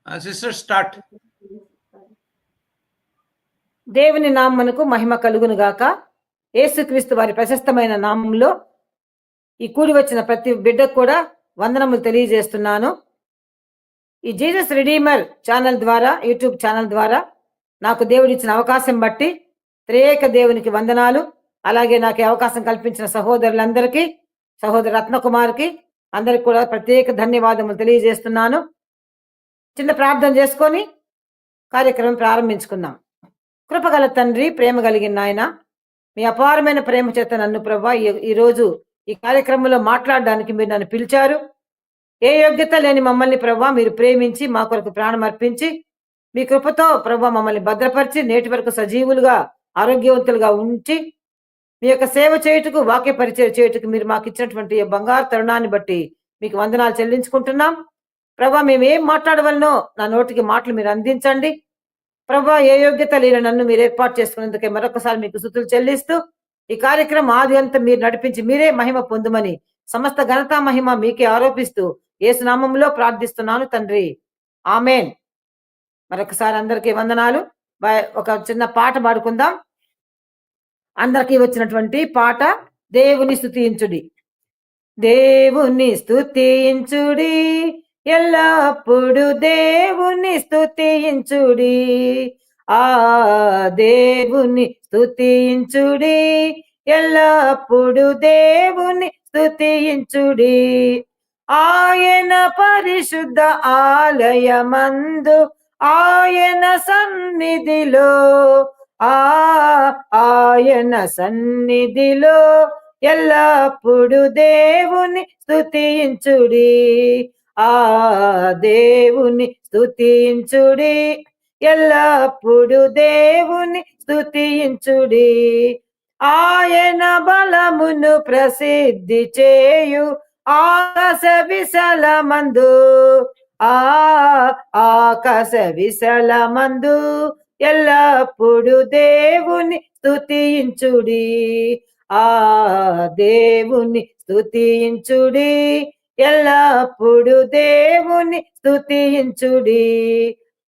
Sister, start. దేవుని నామమునకు మహిమ కలుగును గాక. యేసుక్రీస్తు వారి ప్రశస్తమైన నామంలో ఈ కూడి వచ్చిన ప్రతి బిడ్డకు కూడా వందనములు తెలియజేస్తున్నాను. ఈ జీసస్ రిడీమర్ ఛానల్ ద్వారా, యూట్యూబ్ ఛానల్ ద్వారా నాకు దేవుడిచ్చిన అవకాశం బట్టి త్రియేక దేవునికి వందనాలు. అలాగే నాకు అవకాశం కల్పించిన సహోదరులందరికీ, సహోదరు రత్నకుమార్కి అందరికి కూడా ప్రత్యేక ధన్యవాదములు తెలియజేస్తున్నాను. చిన్న ప్రార్థన చేసుకొని కార్యక్రమం ప్రారంభించుకుందాం. కృపగల తండ్రి, ప్రేమ కలిగిన నాయన, మీ అపారమైన ప్రేమ చేత నన్ను ప్రభా ఈరోజు ఈ కార్యక్రమంలో మాట్లాడడానికి మీరు నన్ను పిలిచారు. ఏ యోగ్యత లేని మమ్మల్ని ప్రభా మీరు ప్రేమించి మా కొరకు ప్రాణం అర్పించి మీ కృపతో ప్రభా మమ్మల్ని భద్రపరిచి నేటి వరకు సజీవులుగా ఆరోగ్యవంతులుగా ఉంచి మీ యొక్క సేవ చేయుటకు, వాక్య పరిచయం చేయుటకు మీరు మాకు ఇచ్చినటువంటి బంగారు తరుణాన్ని బట్టి మీకు వందనాలు చెల్లించుకుంటున్నాం. ప్రభా మేము ఏం మాట్లాడవలనో నా నోటికి మాటలు మీరు అందించండి. ప్రభా ఏ యోగ్యత లేని నన్ను మీరు ఏర్పాటు చేసుకున్నందుకే మరొకసారి మీకు స్తుతులు చెల్లిస్తూ ఈ కార్యక్రమం ఆది అంతా మీరు నడిపించి మీరే మహిమ పొందుమని సమస్త ఘనతా మహిమ మీకే ఆరోపిస్తూ యేసు నామములో ప్రార్థిస్తున్నాను తండ్రి, ఆమేన్. మరొకసారి అందరికీ వందనాలు. ఒక చిన్న పాట పాడుకుందాం. అందరికీ వచ్చినటువంటి పాట దేవుని స్తుతించుడి. దేవుని స్తుతించుడి, ఎల్లప్పుడు దేవుని స్తుతించుడి. ఆ దేవుని స్తుతించుడి, ఎల్లప్పుడు దేవుని స్తుతించుడి. ఆయన పరిశుద్ధ ఆలయమందు, ఆయన సన్నిధిలో, ఆయన సన్నిధిలో ఎల్లప్పుడు దేవుని స్తుతించుడి. ఆ దేవుని స్తుతించుడి, ఎల్లప్పుడు దేవుని స్తుతించుడి. ఆయన బలమును ప్రసిద్ధి చేయు ఆకాశ విశాలమందు, ఆకాశ విశాలమందు ఎల్లప్పుడు దేవుని స్తుతించుడి. ఆ దేవుని స్తుతించుడి, ఎల్లప్పుడు దేవుని స్తుతించుడి.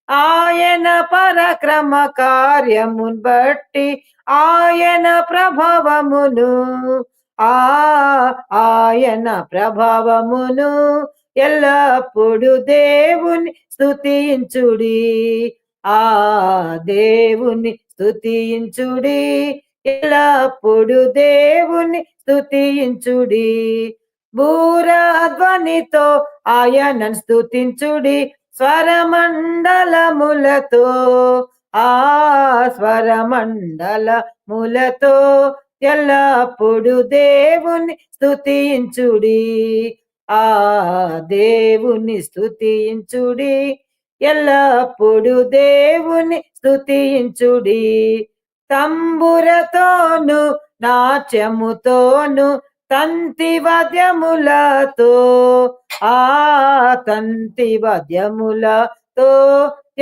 ఆయన పరాక్రమ కార్యమును బట్టి, ఆయన ప్రభావమును, ఆయన ప్రభావమును ఎల్లప్పుడు దేవుని స్తుతించుడి. ఆ దేవుని స్తుతించుడి, ఎల్లప్పుడు దేవుని స్తుతించుడి. భూరాధ్వనితో ఆయనను స్తుతించుడి, స్వరమండలములతో, స్వరమండలములతో ఎల్లప్పుడు దేవుని స్తుతించుడి. ఆ దేవుని స్తుతించుడి, ఎల్లప్పుడు దేవుని స్తుతించుడి. తంబురతోను నాట్యముతోను తంతి వాద్యములతో, తంతి వాద్యములతో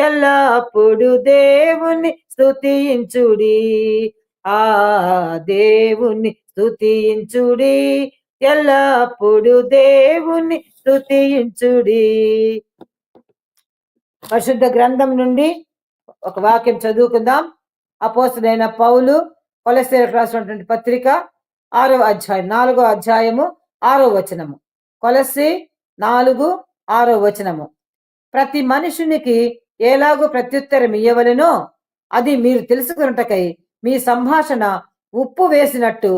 ఎల్లప్పుడు దేవుని స్తుతించుడి. ఆ దేవుని స్తుతించుడి, ఎల్లప్పుడు దేవుని స్తుతించుడి. పరిశుద్ధ గ్రంథం నుండి ఒక వాక్యం చదువుకుందాం. అపోస్తలుడైన పౌలు కొలస్సీలకు రాసినటువంటి పత్రిక 6వ అధ్యాయం 4వ అధ్యాయము 6వ వచనము. కొలస్సీ 4:6వ వచనము. ప్రతి మనుషునికి ఎలాగూ ప్రత్యుత్తరం ఇయ్యవలెనో అది మీరు తెలుసుకున్నటకై మీ సంభాషణ ఉప్పు వేసినట్టు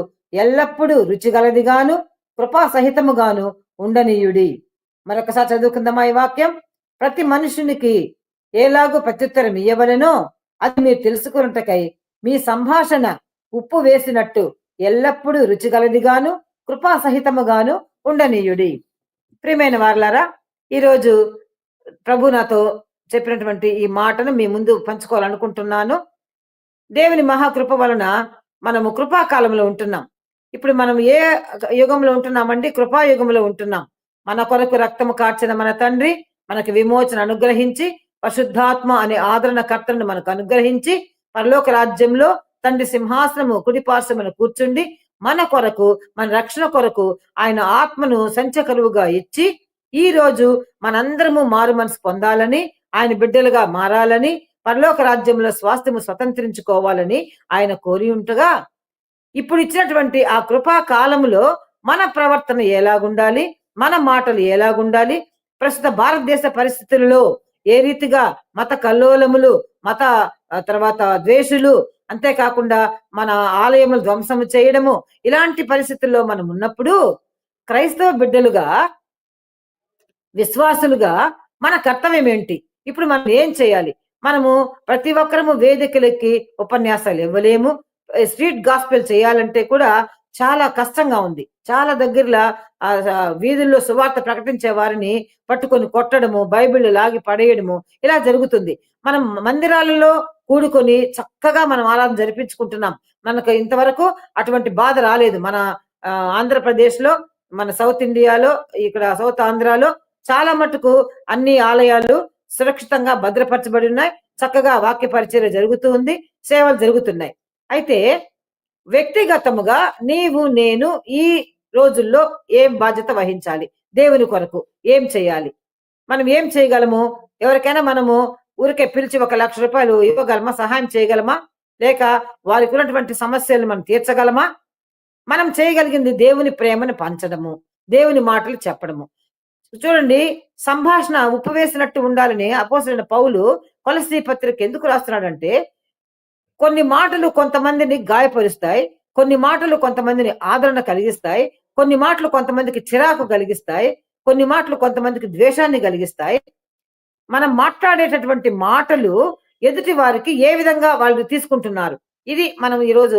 ఎల్లప్పుడూ రుచిగలదిగాను కృపాసహితముగాను ఉండనీయుడి. మరొకసారి చదువుకుందామా ఈ వాక్యం. ప్రతి మనుషునికి ఎలాగూ ప్రత్యుత్తరం ఇయ్యవలెనో అది మీరు తెలుసుకున్నటకై మీ సంభాషణ ఉప్పు వేసినట్టు ఎల్లప్పుడూ రుచిగలదిగాను కృపాసహితముగాను ఉండనీయుడి. ప్రియమైన వారలారా, ఈరోజు ప్రభు నాతో చెప్పినటువంటి ఈ మాటను మీ ముందు పంచుకోవాలనుకుంటున్నాను. దేవుని మహాకృప వలన మనము కృపాకాలంలో ఉంటున్నాం. ఇప్పుడు మనం ఏ యుగంలో ఉంటున్నామండి? కృపాయుగంలో ఉంటున్నాం. మన కొరకు రక్తము కార్చిన మన తండ్రి మనకు విమోచన అనుగ్రహించి, పరిశుద్ధాత్మ అనే ఆదరణకర్తను మనకు అనుగ్రహించి, పరలోక రాజ్యంలో తండ్రి సింహాసనము కుడిపార్శ్వమున కూర్చుండి మన కొరకు, మన రక్షణ కొరకు ఆయన ఆత్మను సంచకరువుగా ఇచ్చి, ఈ రోజు మనందరము మారు మనసు పొందాలని ఆయన బిడ్డలుగా మారాలని, పరలోక రాజ్యంలో స్వాస్థ్యము స్వతంత్రించుకోవాలని ఆయన కోరి ఉంటగా, ఇప్పుడు ఇచ్చినటువంటి ఆ కృపా కాలములో మన ప్రవర్తన ఎలాగుండాలి, మన మాటలు ఎలాగుండాలి, ప్రస్తుత భారతదేశ పరిస్థితులలో ఏ రీతిగా మత కల్లోలములు, మత తర్వాత ద్వేషులు, అంతేకాకుండా మన ఆలయములు ధ్వంసము చేయడము, ఇలాంటి పరిస్థితుల్లో మనం ఉన్నప్పుడు క్రైస్తవ బిడ్డలుగా, విశ్వాసులుగా మన కర్తవ్యం ఏంటి? ఇప్పుడు మనం ఏం చేయాలి? మనము ప్రతి ఒక్కరము వేదికలెక్కి ఉపన్యాసాలు ఇవ్వలేము. స్ట్రీట్ గాస్పెల్ చేయాలంటే కూడా చాలా కష్టంగా ఉంది. చాలా దగ్గరలా వీధుల్లో సువార్త ప్రకటించే వారిని పట్టుకొని కొట్టడము, బైబిల్ లాగి పడేయడము ఇలా జరుగుతుంది. మనం మందిరాలలో కూడుకొని చక్కగా మనం ఆరాధన జరిపించుకుంటున్నాం. మనకు ఇంతవరకు అటువంటి బాధ రాలేదు. మన ఆంధ్రప్రదేశ్‌లో, మన సౌత్ ఇండియాలో, ఇక్కడ సౌత్ ఆంధ్రాలో చాలా మటుకు అన్ని ఆలయాలు సురక్షితంగా భద్రపరచబడి ఉన్నాయి. చక్కగా వాక్య పరిచర్య జరుగుతూ ఉంది. సేవలు జరుగుతున్నాయి. అయితే వ్యక్తిగతముగా నీవు, నేను ఈ రోజుల్లో ఏం బాధ్యత వహించాలి? దేవుని కొరకు ఏం చేయాలి? మనం ఏం చేయగలము? ఎవరికైనా మనము ఊరికే పిలిచి ఒక ₹1,00,000 ఇవ్వగలమా? సహాయం చేయగలమా? లేక వారికి ఉన్నటువంటి సమస్యలను మనం తీర్చగలమా? మనం చేయగలిగింది దేవుని ప్రేమను పంచడము, దేవుని మాటలు చెప్పడము. చూడండి, సంభాషణ ఉప్పు వేసినట్టు ఉండాలని అపోస్తలుడైన పౌలు కొలస్సీ పత్రిక ఎందుకు రాస్తున్నాడంటే, కొన్ని మాటలు కొంతమందిని గాయపరుస్తాయి. కొన్ని మాటలు కొంతమందిని ఆదరణ కలిగిస్తాయి. కొన్ని మాటలు కొంతమందికి చిరాకు కలిగిస్తాయి. కొన్ని మాటలు కొంతమందికి ద్వేషాన్ని కలిగిస్తాయి. మనం మాట్లాడేటటువంటి మాటలు ఎదుటి వారికి ఏ విధంగా వాళ్ళు తీసుకుంటున్నారు, ఇది మనం ఈరోజు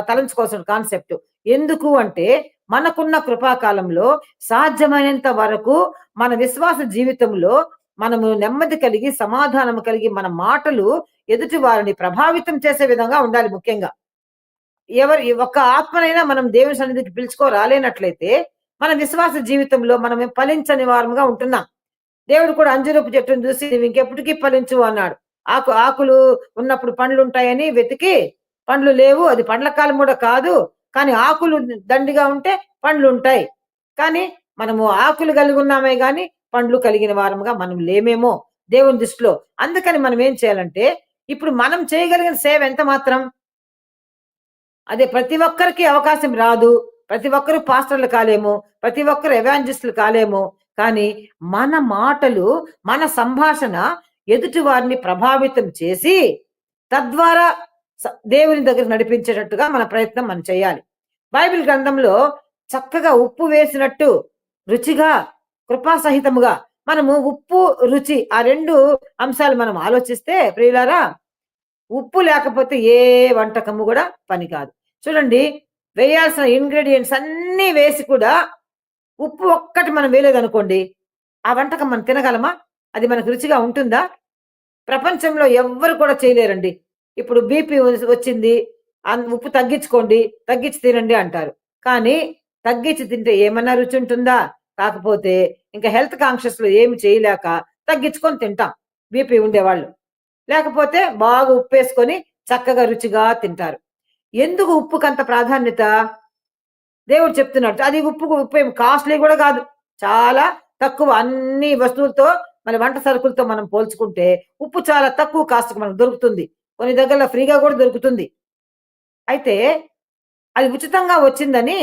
తలంచుకోవాల్సిన కాన్సెప్ట్. ఎందుకు అంటే, మనకున్న కృపాకాలంలో సాధ్యమైనంత వరకు మన విశ్వాస జీవితంలో మనము నెమ్మది కలిగి, సమాధానం కలిగి, మన మాటలు ఎదుటి వారిని ప్రభావితం చేసే విధంగా ఉండాలి. ముఖ్యంగా ఎవరి ఒక్క ఆత్మనైనా మనం దేవుని సన్నిధికి పిలుచుకో రాలేనట్లయితే మన విశ్వాస జీవితంలో మనం ఫలించని వారముగా ఉంటున్నాం. దేవుడు కూడా అంజూరపు చెట్టును చూసి నువ్వు ఇంకెప్పటికీ ఫలించు అన్నాడు. ఆకులు ఉన్నప్పుడు పండ్లు ఉంటాయని వెతికి పండ్లు లేవు, అది పండ్ల కాలం కూడా కాదు, కానీ ఆకులు దండిగా ఉంటే పండ్లు ఉంటాయి. కానీ మనము ఆకులు కలిగి ఉన్నామే గాని పండ్లు కలిగిన వారముగా మనం లేమేమో దేవుని దృష్టిలో. అందుకని మనం ఏం చేయాలంటే, ఇప్పుడు మనం చేయగలిగిన సేవ ఎంత మాత్రం, అదే ప్రతి ఒక్కరికి అవకాశం రాదు. ప్రతి ఒక్కరు పాస్టర్లు కాలేము, ప్రతి ఒక్కరు ఎవాంజలిస్టులు కాలేము. కానీ మన మాటలు, మన సంభాషణ ఎదుటి వారిని ప్రభావితం చేసి తద్వారా దేవుని దగ్గర నడిపించేటట్టుగా మన ప్రయత్నం మనం చేయాలి. బైబిల్ గ్రంథంలో చక్కగా ఉప్పు వేసినట్టు రుచిగా, కృపాసహితముగా, మనము ఉప్పు రుచి ఆ రెండు అంశాలు మనం ఆలోచిస్తే ప్రియులారా, ఉప్పు లేకపోతే ఏ వంటకము కూడా పని కాదు. చూడండి, వేయాల్సిన ఇంగ్రీడియంట్స్ అన్నీ వేసి కూడా ఉప్పు ఒక్కటి మనం వేయలేదనుకోండి, ఆ వంటకం మనం తినగలమా? అది మనకు రుచిగా ఉంటుందా? ప్రపంచంలో ఎవ్వరు కూడా చేయలేరండి. ఇప్పుడు బీపీ వచ్చింది, ఉప్పు తగ్గించుకోండి, తగ్గించి తినండి అంటారు. కానీ తగ్గించి తింటే ఏమన్నా రుచి ఉంటుందా? కాకపోతే ఇంకా హెల్త్ కాన్షియస్‌లో ఏమి చేయలేక తగ్గించుకొని తింటాం బీపీ ఉండేవాళ్ళు. లేకపోతే బాగా ఉప్పేసుకొని చక్కగా రుచిగా తింటారు. ఎందుకు ఉప్పుకంత ప్రాధాన్యత? దేవుడు చెప్తున్నాడు. అది ఉప్పు ఏమి కాస్ట్‌లీ కూడా కాదు. చాలా తక్కువ. అన్ని వస్తువులతో, మన వంట సరుకులతో మనం పోల్చుకుంటే ఉప్పు చాలా తక్కువ కాస్ట్‌కి మనకు దొరుకుతుంది. కొన్ని దగ్గరలో ఫ్రీగా కూడా దొరుకుతుంది. అయితే అది ఉచితంగా వచ్చిందని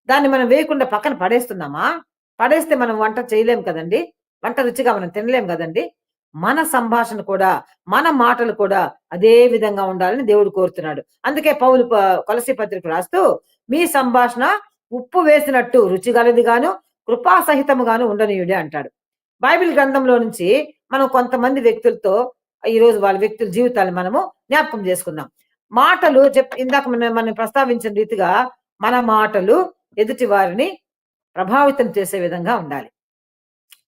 దాన్ని మనం వేయకుండా పక్కన పడేస్తున్నామా? పడేస్తే మనం వంట చేయలేం కదండీ! వంట రుచిగా మనం తినలేం కదండీ! మన సంభాషణ కూడా, మన మాటలు కూడా అదే విధంగా ఉండాలని దేవుడు కోరుతున్నాడు. అందుకే పౌలు కొలస్సీ పత్రిక రాస్తూ, మీ సంభాషణ ఉప్పు వేసినట్టు రుచిగలదిగాను, కృపాసహితముగాను ఉండనీయుడి అంటాడు. బైబిల్ గ్రంథంలో నుంచి మనం కొంతమంది వ్యక్తులతో ఈరోజు వాళ్ళ వ్యక్తుల జీవితాలను మనము జ్ఞాపకం చేసుకుందాం. మాటలు ఇందాక మనం ప్రస్తావించిన రీతిగా మన మాటలు ఎదుటి వారిని ప్రభావితం చేసే విధంగా ఉండాలి.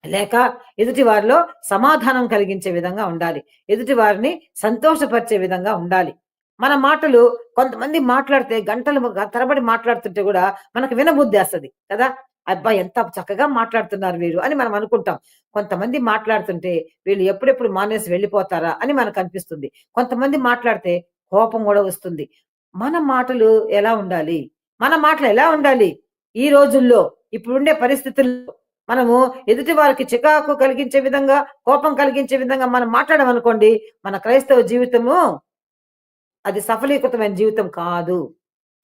లేక ఎదుటి వారిలో సమాధానం కలిగించే విధంగా ఉండాలి. ఎదుటి వారిని సంతోషపరిచే విధంగా ఉండాలి. మన మాటలు, కొంతమంది మాట్లాడితే గంటలు తరబడి మాట్లాడుతుంటే కూడా మనకు వినబుద్ధేస్తది కదా! అబ్బా! ఎంత చక్కగా మాట్లాడుతున్నారు వీరు అని మనం అనుకుంటాం. కొంతమంది మాట్లాడుతుంటే వీళ్ళు ఎప్పుడెప్పుడు మానేసి వెళ్ళిపోతారా అని మనకు అనిపిస్తుంది. కొంతమంది మాట్లాడితే కోపం కూడా వస్తుంది. మన మాటలు ఎలా ఉండాలి? మన మాటలు ఎలా ఉండాలి? ఈ రోజుల్లో, ఇప్పుడుండే పరిస్థితుల్లో మనము ఎదుటి వారికి చికాకు కలిగించే విధంగా, కోపం కలిగించే విధంగా మనం మాట్లాడామనుకోండి, మన క్రైస్తవ జీవితము అది సఫలీకృతమైన జీవితం కాదు.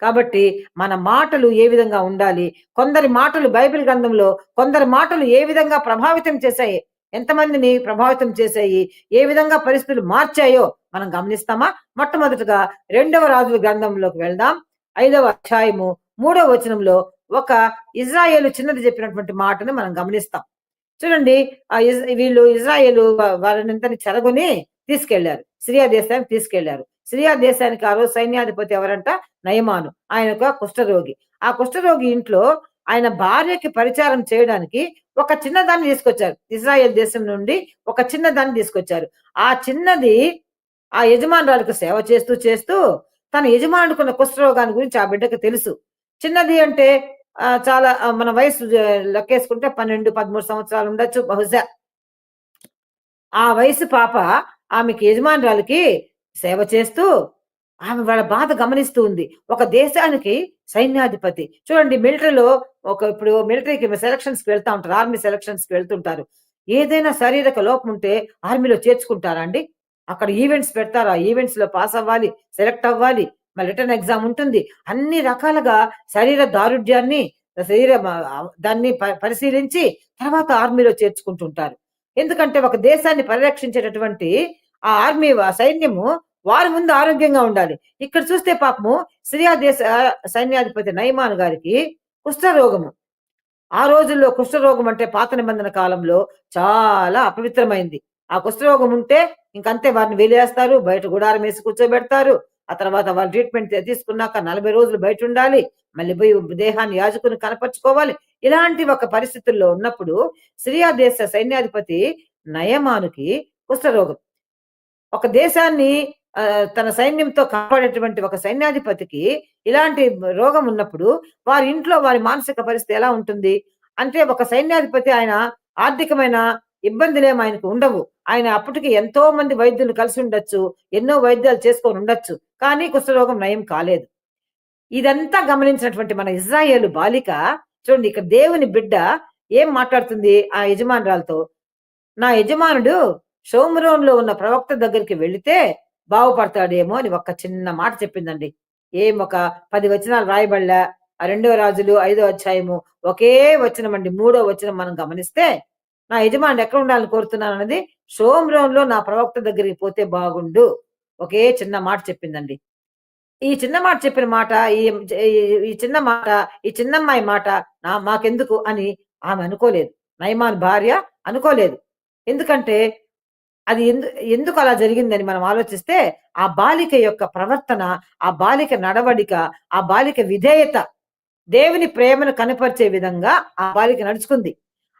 కాబట్టి మన మాటలు ఏ విధంగా ఉండాలి? కొందరి మాటలు బైబిల్ గ్రంథంలో కొందరి మాటలు ఏ విధంగా ప్రభావితం చేశాయి? ఎంతమందిని ప్రభావితం చేశాయి? ఏ విధంగా పరిస్థితులు మార్చాయో మనం గమనిస్తామా? మొట్టమొదటగా 2వ రాజుల గ్రంథంలోకి వెళ్దాం. 5వ అధ్యాయము 3వ వచనంలో ఒక ఇజ్రాయేలు చిన్నది చెప్పినటువంటి మాటను మనం గమనిస్తాం. చూడండి, వీళ్ళు ఇజ్రాయేలు వారినందరిని చెరగొని తీసుకెళ్లారు. సిరియా దేశానికి తీసుకెళ్లారు. సిరియా దేశానికి ఆ రోజు సైన్యాధిపతి ఎవరంట? నయమాను. ఆయన ఒక కుష్ఠరోగి. ఆ కుష్ఠరోగి ఇంట్లో ఆయన భార్యకి పరిచారం చేయడానికి ఒక చిన్నదాన్ని తీసుకొచ్చారు. ఇజ్రాయెల్ దేశం నుండి ఒక చిన్నదాన్ని తీసుకొచ్చారు. ఆ చిన్నది ఆ యజమానురాలికి సేవ చేస్తూ చేస్తూ తన యజమానుడికున్న కుష్ఠరోగాన్ని గురించి ఆ బిడ్డకి తెలుసు. చిన్నది అంటే చాలా మన వయసు లెక్కేసుకుంటే 12, 13 సంవత్సరాలు ఉండొచ్చు బహుశా. ఆ వయసు పాప ఆమెకి యజమానురాలికి సేవ చేస్తూ ఆమె వాళ్ళ బాధ గమనిస్తూ ఉంది. ఒక దేశానికి సైన్యాధిపతి. చూడండి, మిలిటరీలో ఇప్పుడు మిలిటరీకి సెలక్షన్స్‌కి వెళ్తా ఉంటారు. ఆర్మీ సెలక్షన్స్‌కి వెళ్తుంటారు. ఏదైనా శారీరక లోపం ఉంటే ఆర్మీలో చేర్చుకుంటారా అండి? అక్కడ ఈవెంట్స్ పెడతారు. ఆ ఈవెంట్స్‌లో పాస్ అవ్వాలి, సెలెక్ట్ అవ్వాలి. మళ్ళీ రిటర్న్ ఎగ్జామ్ ఉంటుంది. అన్ని రకాలుగా శరీర దారుఢ్యాన్ని, శరీర దాన్ని పరిశీలించి తర్వాత ఆర్మీలో చేర్చుకుంటుంటారు. ఎందుకంటే ఒక దేశాన్ని పరిరక్షించేటటువంటి ఆ ఆర్మీ సైన్యము వారి ముందు ఆరోగ్యంగా ఉండాలి. ఇక్కడ చూస్తే పాపము సిరియా దేశ సైన్యాధిపతి నయమాను గారికి కుష్ఠరోగము. ఆ రోజుల్లో కుష్ఠరోగం అంటే పాత నిబంధన కాలంలో చాలా అపవిత్రమైంది. ఆ కుష్ఠరోగం ఉంటే ఇంకంతే వారిని వెలివేస్తారు. బయట గుడారం వేసి కూర్చోబెడతారు. ఆ తర్వాత వాళ్ళు ట్రీట్మెంట్ తీసుకున్నాక 40 రోజులు బయట ఉండాలి. మళ్ళీ పోయి దేహాన్ని యాజకుని కనపరుచుకోవాలి. ఇలాంటి ఒక పరిస్థితుల్లో ఉన్నప్పుడు సిరియా దేశ సైన్యాధిపతి నయమానుకి కుష్ఠరోగం. ఒక దేశాన్ని తన సైన్యంతో కాపాడేటువంటి ఒక సైన్యాధిపతికి ఇలాంటి రోగం ఉన్నప్పుడు వారి ఇంట్లో వారి మానసిక పరిస్థితి ఎలా ఉంటుంది? అంటే ఒక సైన్యాధిపతి ఆయన ఆర్థికమైన ఇబ్బందులేమి ఆయనకు ఉండవు. ఆయన అప్పటికి ఎంతో మంది వైద్యులు కలిసి ఉండొచ్చు. ఎన్నో వైద్యాలు చేసుకొని ఉండొచ్చు. కానీ కుష్ఠరోగం నయం కాలేదు. ఇదంతా గమనించినటువంటి మన ఇజ్రాయేలు బాలిక చూడండి, ఇక్కడ దేవుని బిడ్డ ఏం మాట్లాడుతుంది ఆ యజమానురాలతో? నా యజమానుడు షోమ్రోన్‌లో ఉన్న ప్రవక్త దగ్గరికి వెళితే బాగుపడతాడేమో అని ఒక్క చిన్న మాట చెప్పిందండి. ఒక 10 వచనాలు రాయబడలా. ఆ 2వ రాజులు 5వ అధ్యాయము ఒకే వచనమండి. 3వ వచనం మనం గమనిస్తే, నా యజమానుడు ఎక్కడ ఉండాలని కోరుతున్నానన్నది షోమ్రోన్‌లో నా ప్రవక్త దగ్గరికి పోతే బాగుండు. ఒకే చిన్న మాట చెప్పిందండి. ఈ చిన్న మాట చెప్పిన మాట, ఈ ఈ చిన్న మాట, ఈ చిన్నమ్మాయి మాట మాకెందుకు అని ఆమె అనుకోలేదు. నయమాను భార్య అనుకోలేదు. ఎందుకంటే అది ఎందుకు అలా జరిగిందని మనం ఆలోచిస్తే, ఆ బాలిక యొక్క ప్రవర్తన, ఆ బాలిక నడవడిక, ఆ బాలిక విధేయత, దేవుని ప్రేమను కనపరిచే విధంగా ఆ బాలిక నడుచుకుంది.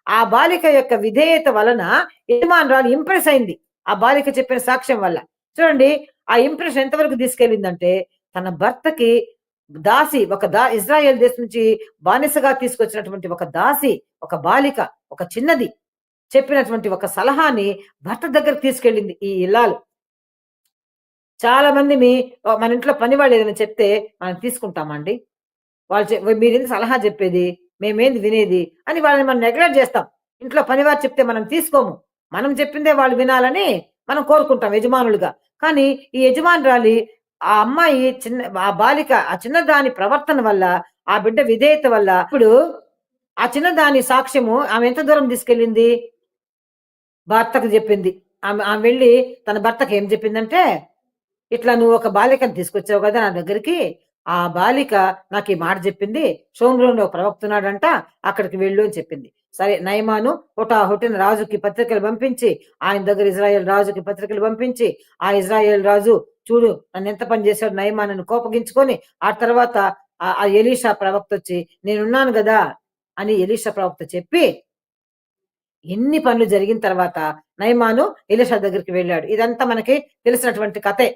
ఆ బాలిక యొక్క విధేయత వలన యజమానురాలు ఇంప్రెస్ అయింది. ఆ బాలిక చెప్పిన సాక్ష్యం వల్ల. చూడండి, ఆ ఇంప్రెషన్ ఎంతవరకు తీసుకెళ్ళిందంటే, తన భర్తకి దాసి, ఇజ్రాయెల్ దేశం నుంచి బానిసగా తీసుకొచ్చినటువంటి ఒక దాసి, ఒక బాలిక, ఒక చిన్నది చెప్పినటువంటి ఒక సలహాని భర్త దగ్గరికి తీసుకెళ్ళింది ఈ ఇల్లాలు. చాలా మంది మన ఇంట్లో పని వాళ్ళు ఏదైనా చెప్తే మనం తీసుకుంటామండి. మీరేంది సలహా చెప్పేది? మేమేంది వినేది? అని వాళ్ళని మనం నెగ్లెక్ట్ చేస్తాం. ఇంట్లో పనివారు చెప్తే మనం తీసుకోము. మనం చెప్పిందే వాళ్ళు వినాలని మనం కోరుకుంటాం యజమానులుగా. కానీ ఈ యజమానురాలి, ఆ అమ్మాయి ఆ బాలిక, ఆ చిన్నదాని ప్రవర్తన వల్ల, ఆ బిడ్డ విధేయత వల్ల ఇప్పుడు ఆ చిన్నదాని సాక్ష్యము ఆమె ఎంత దూరం తీసుకెళ్ళింది? భర్తకు చెప్పింది. ఆమె ఆమె వెళ్లి తన భర్తకి ఏం చెప్పిందంటే, "ఇట్లా నువ్వు ఒక బాలికను తీసుకొచ్చావు కదా నా దగ్గరికి. ఆ బాలిక నాకు ఈ మాట చెప్పింది. షోమ్రోన్‌లో ఒక ప్రవక్త ఉన్నాడంట. అక్కడికి వెళ్ళు" అని చెప్పింది. సరే, నయమాను హుటాహుటిన రాజుకి పత్రికలు పంపించి, ఆయన దగ్గర ఇజ్రాయేల్ రాజుకి పత్రికలు పంపించి, ఆ ఇజ్రాయేల్ రాజు చూడు నన్నెంత పని చేశాడు నయమాను అని కోపగించుకొని, ఆ తర్వాత ఆ ఎలీషా ప్రవక్త వచ్చి, "నేనున్నాను గదా" అని ఎలీషా ప్రవక్త చెప్పి, ఎన్ని పనులు జరిగిన తర్వాత నయమాను ఎలీషా దగ్గరికి వెళ్ళాడు. ఇదంతా మనకి తెలిసినటువంటి కథే.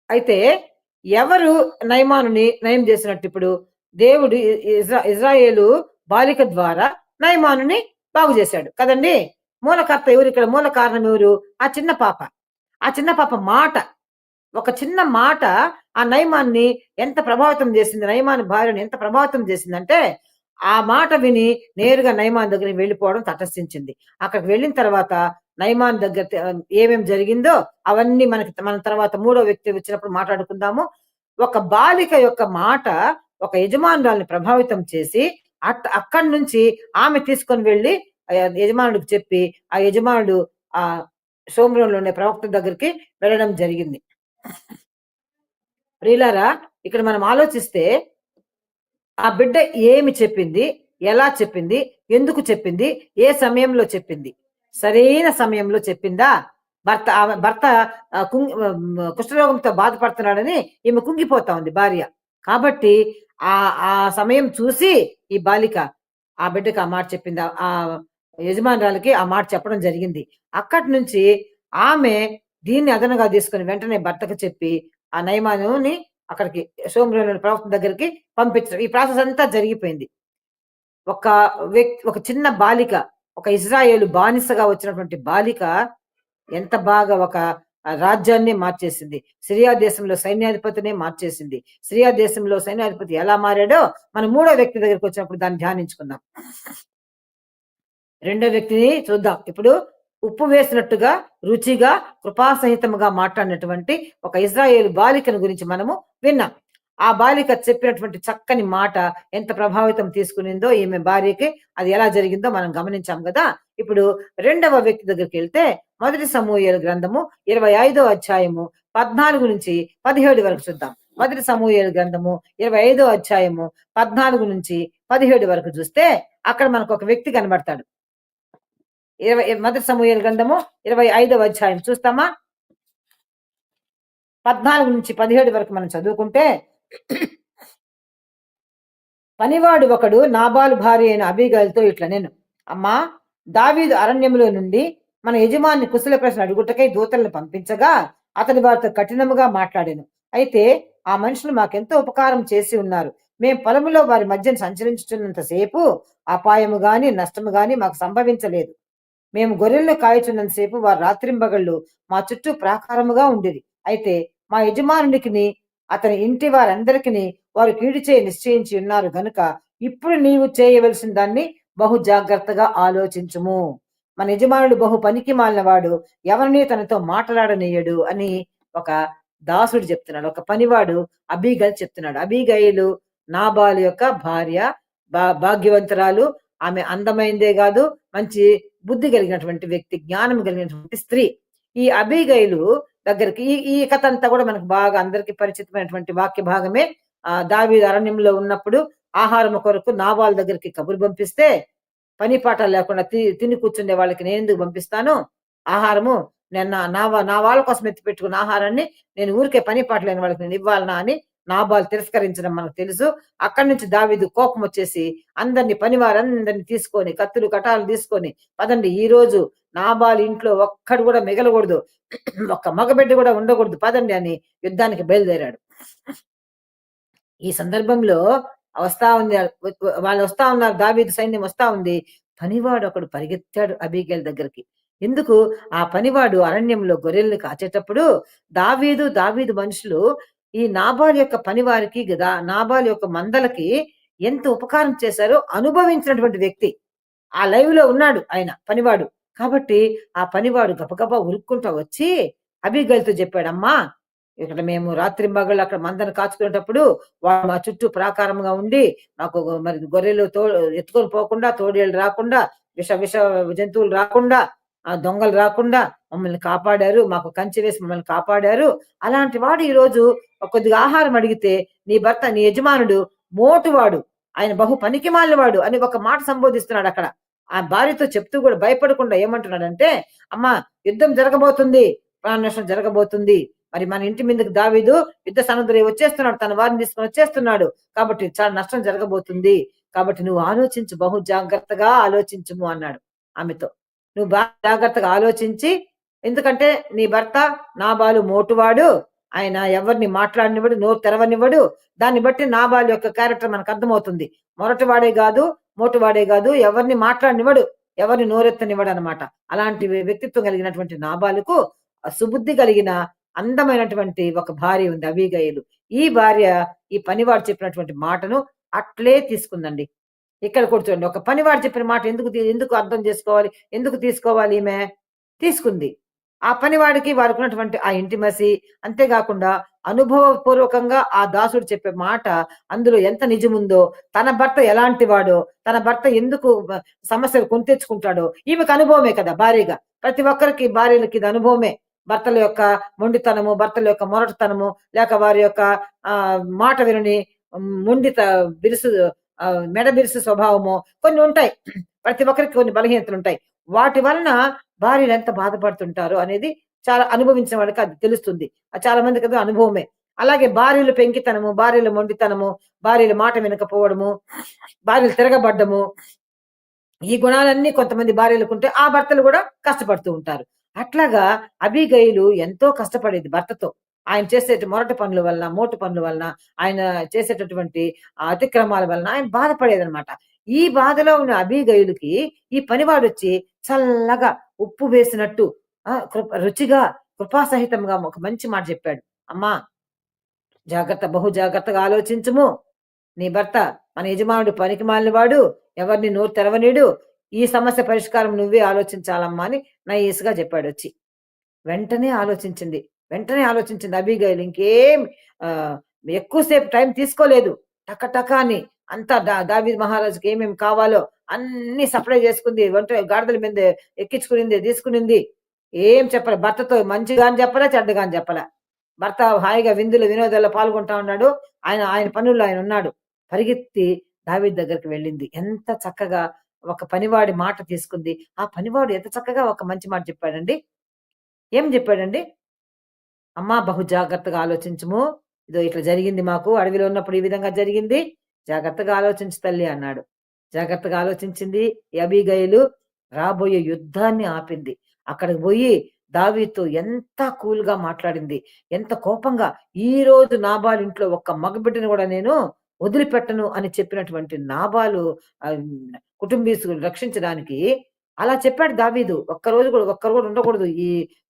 అయితే ఎవరు నయమానుని నయం చేసినట్టు ఇప్పుడు? దేవుడు ఇజ్రాయేలు బాలిక ద్వారా నయమానుని బాగు చేశాడు కదండీ! మూలకర్త ఎవరు ఇక్కడ? మూల కారణం ఎవరు? ఆ చిన్న పాప. ఆ చిన్న పాప మాట. ఒక చిన్న మాట ఆ నయమాన్ని ఎంత ప్రభావితం చేసింది? నయమాను భార్యను ఎంత ప్రభావితం చేసిందంటే, ఆ మాట విని నేరుగా నయమాన్ దగ్గరికి వెళ్ళిపోవడం తటస్థించింది. అక్కడికి వెళ్ళిన తర్వాత నయమాన్ దగ్గర ఏమేమి జరిగిందో అవన్నీ మన తర్వాత మూడో వ్యక్తి వచ్చినప్పుడు మాట్లాడుకుందాము. ఒక బాలిక యొక్క మాట ఒక యజమానురాలిని ప్రభావితం చేసి అక్కడి నుంచి ఆమె తీసుకొని వెళ్ళి యజమానుడికి చెప్పి ఆ యజమానుడు ఆ షోమ్రోన్‌లో ఉండే ప్రవక్త దగ్గరికి వెళ్ళడం జరిగింది. ప్రియులారా, ఇక్కడ మనం ఆలోచిస్తే ఆ బిడ్డ ఏమి చెప్పింది? ఎలా చెప్పింది? ఎందుకు చెప్పింది? ఏ సమయంలో చెప్పింది? సరైన సమయంలో చెప్పిందా? భర్త కుష్ఠరోగంతో బాధపడుతున్నాడని ఈమె కుంగిపోతా ఉంది భార్య. కాబట్టి ఆ సమయం చూసి ఈ బాలిక ఆ బిడ్డకి ఆ మాట చెప్పింది. ఆ యజమానురాలికి ఆ మాట చెప్పడం జరిగింది. అక్కడి నుంచి ఆమె దీన్ని అదనుగా తీసుకొని వెంటనే భర్తకు చెప్పి ఆ నయమానుని అక్కడికి షోమ్రోను ప్రవక్త దగ్గరికి పంపించడం. ఈ ప్రాసెస్ అంతా జరిగిపోయింది. ఒక చిన్న బాలిక, ఒక ఇజ్రాయేలు బానిసగా వచ్చినటువంటి బాలిక ఎంత బాగా ఒక రాజ్యాన్ని మార్చేసింది. సిరియా దేశంలో సైన్యాధిపతినే మార్చేసింది. సిరియా దేశంలో సైన్యాధిపతి ఎలా మారాడో మనం మూడో వ్యక్తి దగ్గరికి వచ్చినప్పుడు దాన్ని ధ్యానించుకుందాం. రెండో వ్యక్తిని చూద్దాం. ఇప్పుడు ఉప్పు వేసినట్టుగా రుచిగా కృపాసహితముగా మాట్లాడినటువంటి ఒక ఇజ్రాయేలు బాలికను గురించి మనము విన్నాం. ఆ బాలిక చెప్పినటువంటి చక్కని మాట ఎంత ప్రభావితం తీసుకునిందో ఈమె భార్యకి, అది ఎలా జరిగిందో మనం గమనించాం కదా. ఇప్పుడు రెండవ వ్యక్తి దగ్గరికి వెళ్తే మొదటి సమూయేలు గ్రంథము 25వ అధ్యాయము 14 నుంచి 17 వరకు చూద్దాం. మొదటి సమూయేలు గ్రంథము 25వ అధ్యాయము 14 నుంచి 17 వరకు చూస్తే అక్కడ మనకు ఒక వ్యక్తి కనబడతాడు. మొదటి సమూయేలు గ్రంథము 25వ అధ్యాయం చూస్తామా? 14 నుంచి 17 వరకు మనం చదువుకుంటే, పనివాడు ఒకడు నాబాలు భార్య అయిన అబీగయల్తో ఇట్లా నేను, అమ్మా, దావీదు అరణ్యంలో నుండి మన యజమాని కుశల ప్రశ్న అడుగుటకై దూతలను పంపించగా అతని వారితో కఠినముగా మాట్లాడాను. అయితే ఆ మనుషులు మాకెంతో ఉపకారం చేసి ఉన్నారు. మేం పొలములో వారి మధ్యన సంచరించుతున్నంత సేపు అపాయము గాని నష్టము గాని మాకు సంభవించలేదు. మేము గొర్రెలను కాయచున్నంతసేపు వారు రాత్రింబగళ్ళు మా చుట్టూ ప్రాకారముగా ఉండేది. అయితే మా యజమానుడికిని అతని ఇంటి వారందరికీ వారు కీడు చేయ నిశ్చయించి ఉన్నారు గనుక ఇప్పుడు నీవు చేయవలసిన దాన్ని బహు జాగ్రత్తగా ఆలోచించుము. మన యజమానుడు బహు పనికి మాలినవాడు, ఎవరిని తనతో మాట్లాడనీయడు అని ఒక దాసుడు చెప్తున్నాడు. ఒక పనివాడు అబీగైల్ చెప్తున్నాడు. అబీగైలు నాబాలు యొక్క భార్య, భాగ్యవంతురాలు. ఆమె అందమైందే కాదు, మంచి బుద్ధి కలిగినటువంటి వ్యక్తి, జ్ఞానం కలిగినటువంటి స్త్రీ. ఈ అబీగైలు దగ్గరికి ఈ కథ అంతా కూడా మనకు బాగా అందరికి పరిచితమైనటువంటి వాక్య భాగమే. దావీదు అరణ్యంలో ఉన్నప్పుడు ఆహారం కొరకు నాబాలు దగ్గరికి కబురు పంపిస్తే, పని పాట లేకుండా తిని కూర్చుండే వాళ్ళకి నేను ఎందుకు పంపిస్తాను ఆహారము? నేను నా వాళ్ళ కోసం ఎత్తి పెట్టుకున్న ఆహారాన్ని నేను ఊరికే పని పాట లేని వాళ్ళకి నేను ఇవ్వాలనా అని నాబాలు తిరస్కరించడం మనకు తెలుసు. అక్కడి నుంచి దావీదు కోపం వచ్చేసి అందరిని పనివారందరిని తీసుకొని కత్తులు కటాలు తీసుకొని, పదండి, ఈ రోజు నాబాలు ఇంట్లో ఒక్కడు కూడా మిగలకూడదు, ఒక్క మగబిడ్డ కూడా ఉండకూడదు, పదండి అని యుద్ధానికి బయలుదేరాడు. ఈ సందర్భంలో వాళ్ళు వస్తా ఉన్నారు, దావీదు సైన్యం వస్తా ఉంది. పనివాడు ఒకడు పరిగెత్తాడు అబీగైల్ దగ్గరికి. ఎందుకు? ఆ పనివాడు అరణ్యంలో గొర్రెల్ని కాచేటప్పుడు దావీదు మనుషులు ఈ నాబాలు యొక్క పనివారికి నాబాలు యొక్క మందలకి ఎంత ఉపకారం చేశారో అనుభవించినటువంటి వ్యక్తి. ఆ లైవ్ లో ఉన్నాడు ఆయన పనివాడు. కాబట్టి ఆ పనివాడు గబగబా ఉరుక్కుంటా వచ్చి అబీగైల్తో చెప్పాడు, అమ్మా, ఇక్కడ మేము రాత్రింబగళ్ళు అక్కడ మందను కాచుకునేటప్పుడు వాళ్ళు మా చుట్టూ ప్రాకారంగా ఉండి మాకు మరి గొర్రెలు ఎత్తుకొని పోకుండా, తోడేళ్ళు రాకుండా, విష విష జంతువులు రాకుండా, దొంగలు రాకుండా మమ్మల్ని కాపాడారు, మాకు కంచె వేసి మమ్మల్ని కాపాడారు. అలాంటి వాడు ఈ రోజు కొద్దిగా ఆహారం అడిగితే నీ భర్త, నీ యజమానుడు మోటువాడు, ఆయన బహు పనికి మాలినవాడు అని ఒక మాట సంబోధిస్తున్నాడు అక్కడ. ఆ భార్యతో చెప్తూ కూడా భయపడకుండా ఏమంటున్నాడంటే, అమ్మా, యుద్ధం జరగబోతుంది, ప్రాణ నష్టం జరగబోతుంది, మరి మన ఇంటి మీదకి దావీదు యుద్ధ సన్నద్ధులై వచ్చేస్తున్నాడు, తన వారిని తీసుకొని వచ్చేస్తున్నాడు, కాబట్టి చాలా నష్టం జరగబోతుంది, కాబట్టి నువ్వు ఆలోచించు, బహు జాగ్రత్తగా ఆలోచించుము అన్నాడు ఆమెతో. నువ్వు బాగా జాగ్రత్తగా ఆలోచించి, ఎందుకంటే నీ భర్త నాబాలు మోటువాడు, ఆయన ఎవరిని మాట్లాడినివ్వడు, నోరు తెరవనివ్వడు. దాన్ని బట్టి నాబాలు యొక్క క్యారెక్టర్ మనకు అర్థమవుతుంది. మొరటివాడే కాదు, మోటువాడే కాదు, ఎవరిని మాట్లాడినివ్వడు, ఎవరిని నోరెత్తనివ్వడు అనమాట. అలాంటి వ్యక్తిత్వం కలిగినటువంటి నాబాలుకు సుబుద్ధి కలిగిన అందమైనటువంటి ఒక భార్య ఉంది, అబీగయలు. ఈ భార్య ఈ పనివాడు చెప్పినటువంటి మాటను అట్లే తీసుకుందండి. ఇక్కడ కూడా చూడండి. ఒక పనివాడు చెప్పిన మాట ఎందుకు అర్థం చేసుకోవాలి? ఎందుకు తీసుకోవాలి ఈమె? తీసుకుంది. ఆ పనివాడికి వారికున్నటువంటి ఆ ఇంటిమసీ, అంతేగాకుండా అనుభవపూర్వకంగా ఆ దాసుడు చెప్పే మాట అందులో ఎంత నిజముందో, తన భర్త ఎలాంటి వాడో, తన భర్త ఎందుకు సమస్యలు కొని తెచ్చుకుంటాడో, ఈమెకు అనుభవమే కదా భార్యగా. ప్రతి ఒక్కరికి భార్యలకి ఇది అనుభవమే. భర్తల యొక్క మొండితనము, భర్తల యొక్క మొరటుతనము, లేక వారి యొక్క మాట వినని మొండిత బిరుసు మెడ బిరుసు స్వభావము కొన్ని ఉంటాయి. ప్రతి ఒక్కరికి కొన్ని బలహీనతలుంటాయి. వాటి వలన భార్యలు ఎంత బాధపడుతుంటారో అనేది చాలా అనుభవించిన వాళ్ళకి అది తెలుస్తుంది. అది చాలా మందికి అది అనుభవమే. అలాగే భార్యల పెంకితనము, భార్యల మొండితనము, భార్యల మాట వినకపోవడము, భార్యలు తిరగబడ్డము, ఈ గుణాలన్నీ కొంతమంది భార్యలకుంటే ఆ భర్తలు కూడా కష్టపడుతూ ఉంటారు. అట్లాగా అబీగయీలు ఎంతో కష్టపడేది భర్తతో. ఆయన చేసే మొరటు పనుల వలన, మోటు పనుల వలన, ఆయన చేసేటటువంటి అతిక్రమాల వలన ఆయన బాధపడేదనమాట. ఈ బాధలో ఉన్న అబీగయీలుకి ఈ పనివాడొచ్చి చల్లగా ఉప్పు వేసినట్టు రుచిగా కృపాసహితంగా ఒక మంచి మాట చెప్పాడు. "అమ్మా! బహు జాగ్రత్తగా ఆలోచించుము. నీ భర్త మన యజమానుడు పనికిమాలినవాడు. ఎవరిని నోరు తెరవనీడు. ఈ సమస్య పరిష్కారం నువ్వే ఆలోచించాలమ్మా" అని నైస్‌గా చెప్పాడొచ్చి. వెంటనే ఆలోచించింది. వెంటనే ఆలోచించింది అబీగయీల్. ఇంకేం ఆహ్, ఎక్కువ సేపు టైం తీసుకోలేదు. టక అని అంతా దావీదు మహారాజుకి ఏమేమి కావాలో అన్నీ సప్లై చేసుకుంది. గాడిదల మీద ఎక్కించుకునింది, తీసుకునింది. ఏం చెప్పలే. భర్తతో మంచిగా అని చెప్పలే, చెడ్డగా అని చెప్పలే. భర్త హాయిగా విందులు, వినోదాల్లో పాల్గొంటా ఉన్నాడు. ఆయన ఆయన పనుల్లో ఆయనున్నాడు. పరిగెత్తి దావీదు దగ్గరికి వెళ్ళింది. ఎంత చక్కగా ఒక పనివాడి మాట తీసుకుంది. ఆ పనివాడు ఎంత చక్కగా ఒక మంచి మాట చెప్పాడండి. ఏం చెప్పాడండి? "అమ్మా! బహు జాగ్రత్తగా ఆలోచించుము. ఇదో ఇట్లా జరిగింది మాకు. అడవిలో ఉన్నప్పుడు ఈ విధంగా జరిగింది. జాగ్రత్తగా ఆలోచించు తల్లి" అన్నాడు. జాగ్రత్తగా ఆలోచించింది ఈ అబీగయీలు. రాబోయే యుద్ధాన్ని ఆపింది. అక్కడికి బోయి దావీదుతో ఎంత కూల్‌గా మాట్లాడింది. ఎంత కోపంగా, "ఈరోజు నాబాలు ఇంట్లో ఒక్క మగబిడ్డని గూడా నేను వదిలిపెట్టను" అని చెప్పినటువంటి నాబాలు ఆహ్, కుటుంబీసులు రక్షించడానికి అలా చెప్పాడు దావీదు. ఒక్కరు గూడా ఉండకూడదు.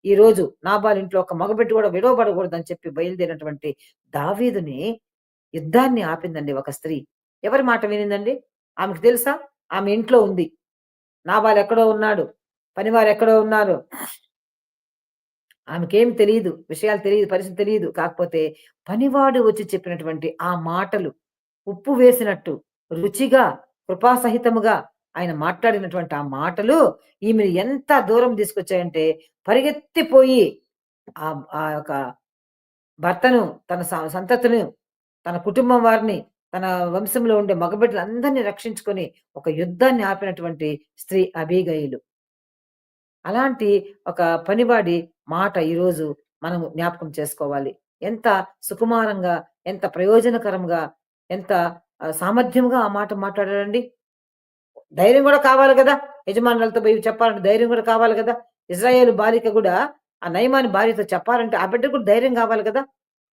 ఈ రోజు నాబాలు ఇంట్లో ఒక మగబిడ్డ కూడా విడవబడకూడదని చెప్పి బయలుదేరినటువంటి దావీదుని యుద్ధాన్ని ఆపిందండి ఒక స్త్రీ. ఎవరి మాట వినిందండి? ఆమెకు తెలుసా? ఆమె ఇంట్లో ఉంది. నాబాలు ఎక్కడో ఉన్నాడు. పనివారు ఎక్కడో ఉన్నారు. ఆమెకేమి తెలీదు. విషయాలు తెలీదు. పరిస్థితి తెలీదు. కాకపోతే పనివాడు వచ్చి చెప్పినటువంటి ఆ మాటలు ఉప్పు వేసినట్టు రుచిగా, కృపాసహితముగా ఆయన మాట్లాడినటువంటి ఆ మాటలు ఈమెను ఎంత దూరం తీసుకొచ్చాయంటే పరిగెత్తిపోయి ఆ యొక్క భర్తను, తన సంతతిని, తన కుటుంబం వారిని, తన వంశంలో ఉండే మగబిడ్డలందరిని రక్షించుకొని ఒక యుద్ధాన్ని ఆపినటువంటి స్త్రీ అబీగయీలు. అలాంటి ఒక పనివాడి మాట ఈరోజు మనము జ్ఞాపకం చేసుకోవాలి. ఎంత సుకుమారంగా, ఎంత ప్రయోజనకరంగా, ఎంత సామర్థ్యంగా ఆ మాట మాట్లాడాడండి. ధైర్యం గూడా కావాలి గదా! యజమానులతో పోయి చెప్పాలంటే ధైర్యం గూడా కావాలి గదా! ఇశ్రాయేలు బాలిక గూడా ఆ నయమాను భార్యతో చెప్పాలంటే ఆ బిడ్డకు కూడా ధైర్యం గావాలి గదా!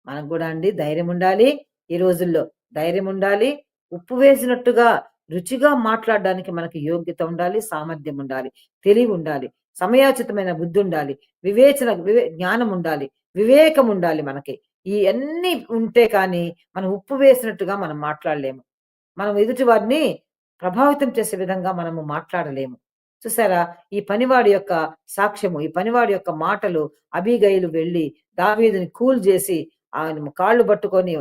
మనకు గూడా అండి ధైర్యముండాలి. ఈ రోజుల్లో ధైర్యముండాలి. ఉప్పు వేసినట్టుగా రుచిగా మాట్లాడడానికి మనకి యోగ్యత ఉండాలి. సామర్థ్యం ఉండాలి. తెలివుండాలి. సమయోచితమైన బుద్ధుండాలి. జ్ఞానం ఉండాలి. వివేకం ఉండాలి మనకి. ఇయన్నీ ఉంటే కానీ మనం ఉప్పు వేసినట్టుగా మనం మాట్లాడలేము. మనం ఎదుటి వారిని ప్రభావితం చేసే విధంగా మనము మాట్లాడలేము. చూసారా? ఈ పనివాడి యొక్క సాక్ష్యము, ఈ పనివాడి యొక్క మాటలు అబీగయీలు వెళ్లి దావీదుని కూల్ జేసి ఆయన కాళ్ళు పట్టుకొని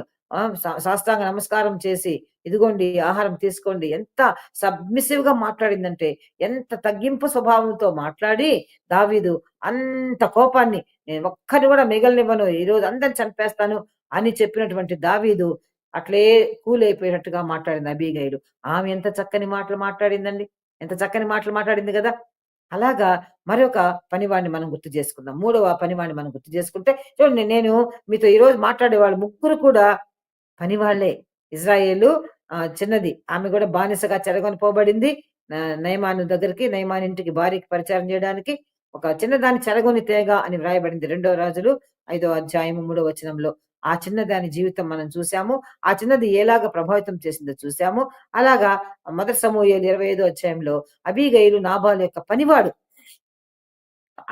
సాష్టాంగ నమస్కారం చేసి, "ఇదిగోండి ఆహారం తీసుకోండి." ఎంత సబ్మిసివ్‌గా మాట్లాడిందంటే, ఎంత తగ్గింపు స్వభావంతో మాట్లాడి దావీదు అంత కోపాన్ని, "నేను ఒక్కరిని కూడా మిగలనివ్వను. ఈరోజు అందరిని చంపేస్తాను" అని చెప్పినటువంటి దావీదు అట్లే కూల్ అయిపోయినట్టుగా మాట్లాడింది అబీగయీలు. ఆమె ఎంత చక్కని మాటలు మాట్లాడిందండి. ఎంత చక్కని మాటలు మాట్లాడింది గదా! అలాగా మరొక పనివాడిని మనం గుర్తు చేసుకుందాం. మూడవ పనివాడిని మనం గుర్తు చేసుకుంటే చూడండి నేను మీతో ఈరోజు మాట్లాడేవాళ్ళు ముగ్గురు కూడా పనివాళ్ళే. ఇజ్రాయేలు చిన్నది. ఆమె గూడా బానిసగా చెరగొనిపోబడింది. నయమాను దగ్గరికి, నయమాను ఇంటికి భార్యకి పరిచారం జేయడానికి ఒక చిన్నదాన్ని చెరగొని తేగ అని వ్రాయబడింది. రెండో రాజులు 5వ అధ్యాయము 3వ వచనంలో. ఆ చిన్నదాని జీవితం మనం చూసాము. ఆ చిన్నది ఎలాగా ప్రభావితం చేసిందో చూసాము. అలాగా మొదటి సమూయేలు 25వ అధ్యాయంలో అబీగయీలు నాబాలు యొక్క పనివాడు.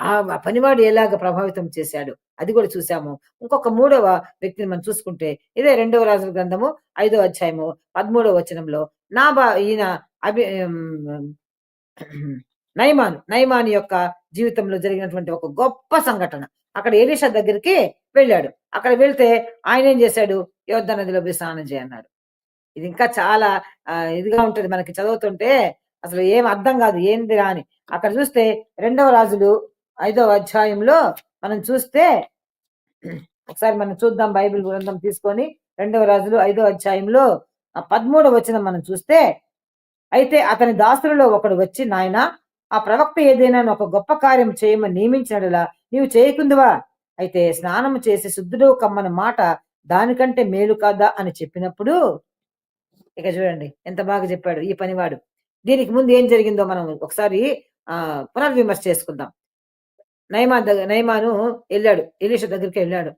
ఆ పనివాడు ఎలాగ ప్రభావితం చేశాడు అది కూడా చూసాము. ఇంకొక మూడవ వ్యక్తిని మనం చూసుకుంటే ఇదే రెండవ రాజుల గ్రంథము 5వ అధ్యాయము 13వ వచనంలో ఈయన అబి హ్మ్. నయమాను యొక్క జీవితంలో జరిగినటువంటి ఒక గొప్ప సంఘటన. అక్కడ ఎలీషా దగ్గరికి వెళ్ళాడు. అక్కడ వెళ్తే ఆయనేం చేశాడు? యొర్దాను నదిలో పోయి స్నానం చేయన్నాడు. ఇది ఇంకా చాలా ఇదిగా ఉంటది మనకి చదువుతుంటే అసలు ఏం అర్థం కాదు ఏందిరా అని. అక్కడ చూస్తే రెండవ రాజులు 5వ అధ్యాయంలో మనం చూస్తే ఒకసారి మనం చూద్దాం బైబిల్ గ్రంథం తీసుకొని రెండవ రాజులు 5వ అధ్యాయంలో 13వ వచనం మనం చూస్తే, అయితే అతని దాసులలో ఒకడు వచ్చి, నాయనా ఆ ప్రవక్త ఏదైనా ఒక గొప్ప కార్యం చేయమని నియమించినడలా నీవు చేయకుందువా? అయితే స్నానం చేసి శుద్ధుడు కమ్మని మాట దానికంటే మేలు కాదా అని చెప్పినప్పుడు, ఇక చూడండి ఎంత బాగా చెప్పాడు ఈ పనివాడు. దీనికి ముందు ఏం జరిగిందో మనం ఒకసారి పునర్విమర్శ చేసుకుందాం. నయమాను వెళ్ళాడు, ఎలీషా దగ్గరికి వెళ్ళాడు.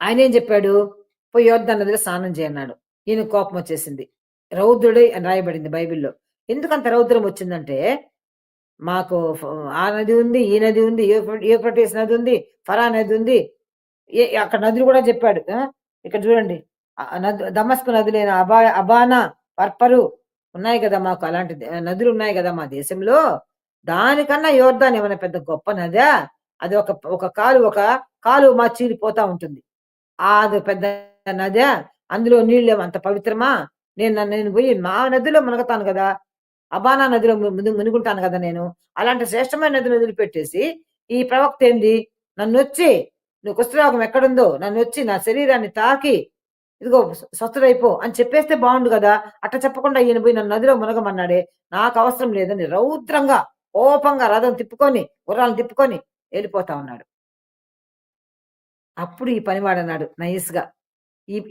ఆయన ఏం చెప్పాడు? పోయి యొర్దాను నదిలో స్నానం చేయన్నాడు. ఈయన కోపం వచ్చేసింది. రౌద్రుడై అని రాయబడింది బైబిల్లో. ఎందుకంత రౌద్రం వచ్చిందంటే, మాకు ఆ నది ఉంది, ఈ నది ఉంది, యూఫ్రటీస్ నది ఉంది, ఫరా నది ఉంది. అక్కడ నదులు కూడా చెప్పాడు. ఇక్కడ చూడండి, దమస్కు నదులైన అబానా, పర్పరు ఉన్నాయి కదా, మాకు అలాంటి నదులు ఉన్నాయి కదా మా దేశంలో. దానికన్నా యోర్దాన్ ఏమైనా పెద్ద గొప్ప నదా? అది ఒక కాలు మా చీలిపోతా ఉంటుంది. అది పెద్ద నదా? అందులో నీళ్ళు అంత పవిత్రమా? నేను పోయి మా నదిలో మునగతాను కదా, అబానా నదిలో మునుగుంటాను కదా నేను. అలాంటి శ్రేష్టమైన నదిని వదిలిపెట్టేసి ఈ ప్రవక్త ఏంది నన్నొచ్చి, నువ్వు కుష్ఠరోగం ఎక్కడుందో నన్నొచ్చి నా శరీరాన్ని తాకి ఇదిగో స్వస్థుడైపో అని చెప్పేస్తే బాగుండు కదా. అట్ట చెప్పకుండా ఈయన పోయి నన్ను నదిలో మునగమన్నాడే, నాకు అవసరం లేదని రౌద్రంగా కోపంగా రథం తిప్పుకొని గుర్రాలను తిప్పుకొని వెళ్ళిపోతా ఉన్నాడు. అప్పుడు ఈ పనివాడన్నాడు నైస్గా,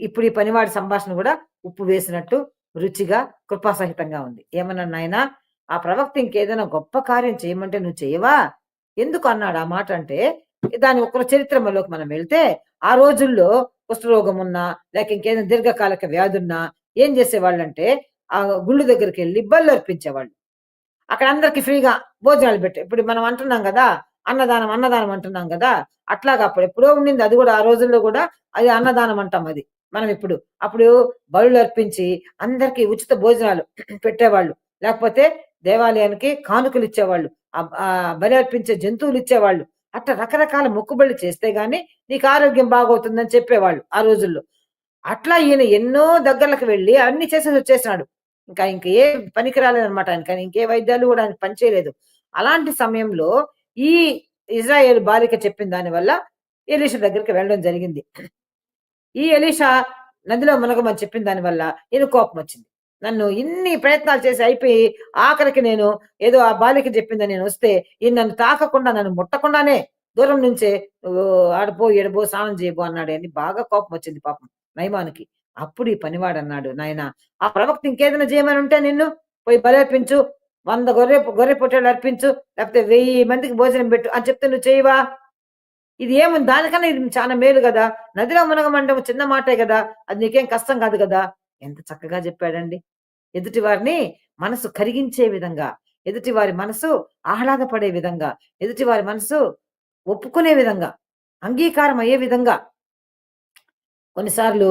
ఇప్పుడు ఈ పనివాడి సంభాషణ కూడా ఉప్పు వేసినట్టు రుచిగా కృపాసహితంగా ఉంది. ఏమన్నా నాయనా, ఆ ప్రవక్త ఇంకేదైనా గొప్ప కార్యం చేయమంటే నువ్వు చేయవా? ఎందుకు అన్నాడు ఆ మాట అంటే, దాని ఒక చరిత్రలోకి మనం వెళ్తే, ఆ రోజుల్లో కుష్ఠరోగం ఉన్నా లేక ఇంకేదైనా దీర్ఘకాలిక వ్యాధి ఉన్నా ఏం చేసేవాళ్ళంటే ఆ గుళ్ళు దగ్గరికి వెళ్ళి బళ్ళు అర్పించేవాళ్ళు. అక్కడ అందరికి ఫ్రీగా భోజనాలు పెట్టి, ఇప్పుడు మనం అంటున్నాం కదా అన్నదానం అంటున్నాం కదా, అట్లాగా అప్పుడు ఎప్పుడో ఉండింది అది కూడా. ఆ రోజుల్లో కూడా అది అన్నదానం అంటాం అది మనం ఇప్పుడు. అప్పుడు బలులు అర్పించి అందరికి ఉచిత భోజనాలు పెట్టేవాళ్ళు, లేకపోతే దేవాలయానికి కానుకలు ఇచ్చేవాళ్ళు, బలి అర్పించే జంతువులు ఇచ్చేవాళ్ళు. అట్లా రకరకాల మొక్కుబళ్ళు చేస్తే గాని నీకు ఆరోగ్యం బాగవుతుందని చెప్పేవాళ్ళు ఆ రోజుల్లో. అట్లా ఈయన ఎన్నో దగ్గరలకు వెళ్ళి అన్ని చేసేసి వచ్చేసినాడు. ఇంక ఏ పనికి రాలేదనమాట ఆయన. కానీ ఇంకే వైద్యాలు కూడా ఆయన పనిచేయలేదు. అలాంటి సమయంలో ఈ ఇజ్రాయేల్ బాలిక చెప్పిన దాని వల్ల ఎలీషా దగ్గరికి వెళ్ళడం జరిగింది. ఈ ఎలీషా నదిలో మునగమని చెప్పిన దాని వల్ల ఈయన కోపం వచ్చింది. నన్ను ఇన్ని ప్రయత్నాలు చేసి అయిపోయి ఆఖరికి నేను ఏదో ఆ బాలిక చెప్పిందని నేను వస్తే ఈయన నన్ను తాకకుండా నన్ను ముట్టకుండానే దూరం నుంచే ఆడపో ఎడబో స్నానం చేయబో అన్నాడు అని బాగా కోపం వచ్చింది పాపం నయమానికి. అప్పుడు ఈ పనివాడు అన్నాడు, నాయన ఆ ప్రవక్త ఇంకేదైనా చేయమని ఉంటే నిన్ను పోయి బలర్పించు, 100 గొర్రె పొట్టేళ్ళు అర్పించు, లేకపోతే 1000 మందికి భోజనం పెట్టు అని చెప్తే నువ్వు చేయవా? ఇది ఏముంది, దానికన్నా ఇది చాలా మేలు కదా. నదిలో మునగమండం చిన్న మాటే కదా, అది నీకేం కష్టం కాదు కదా. ఎంత చక్కగా చెప్పాడండి. ఎదుటి వారిని మనసు కరిగించే విధంగా, ఎదుటి వారి మనసు ఆహ్లాదపడే విధంగా, ఎదుటి వారి మనసు ఒప్పుకునే విధంగా, అంగీకారం అయ్యే విధంగా. కొన్నిసార్లు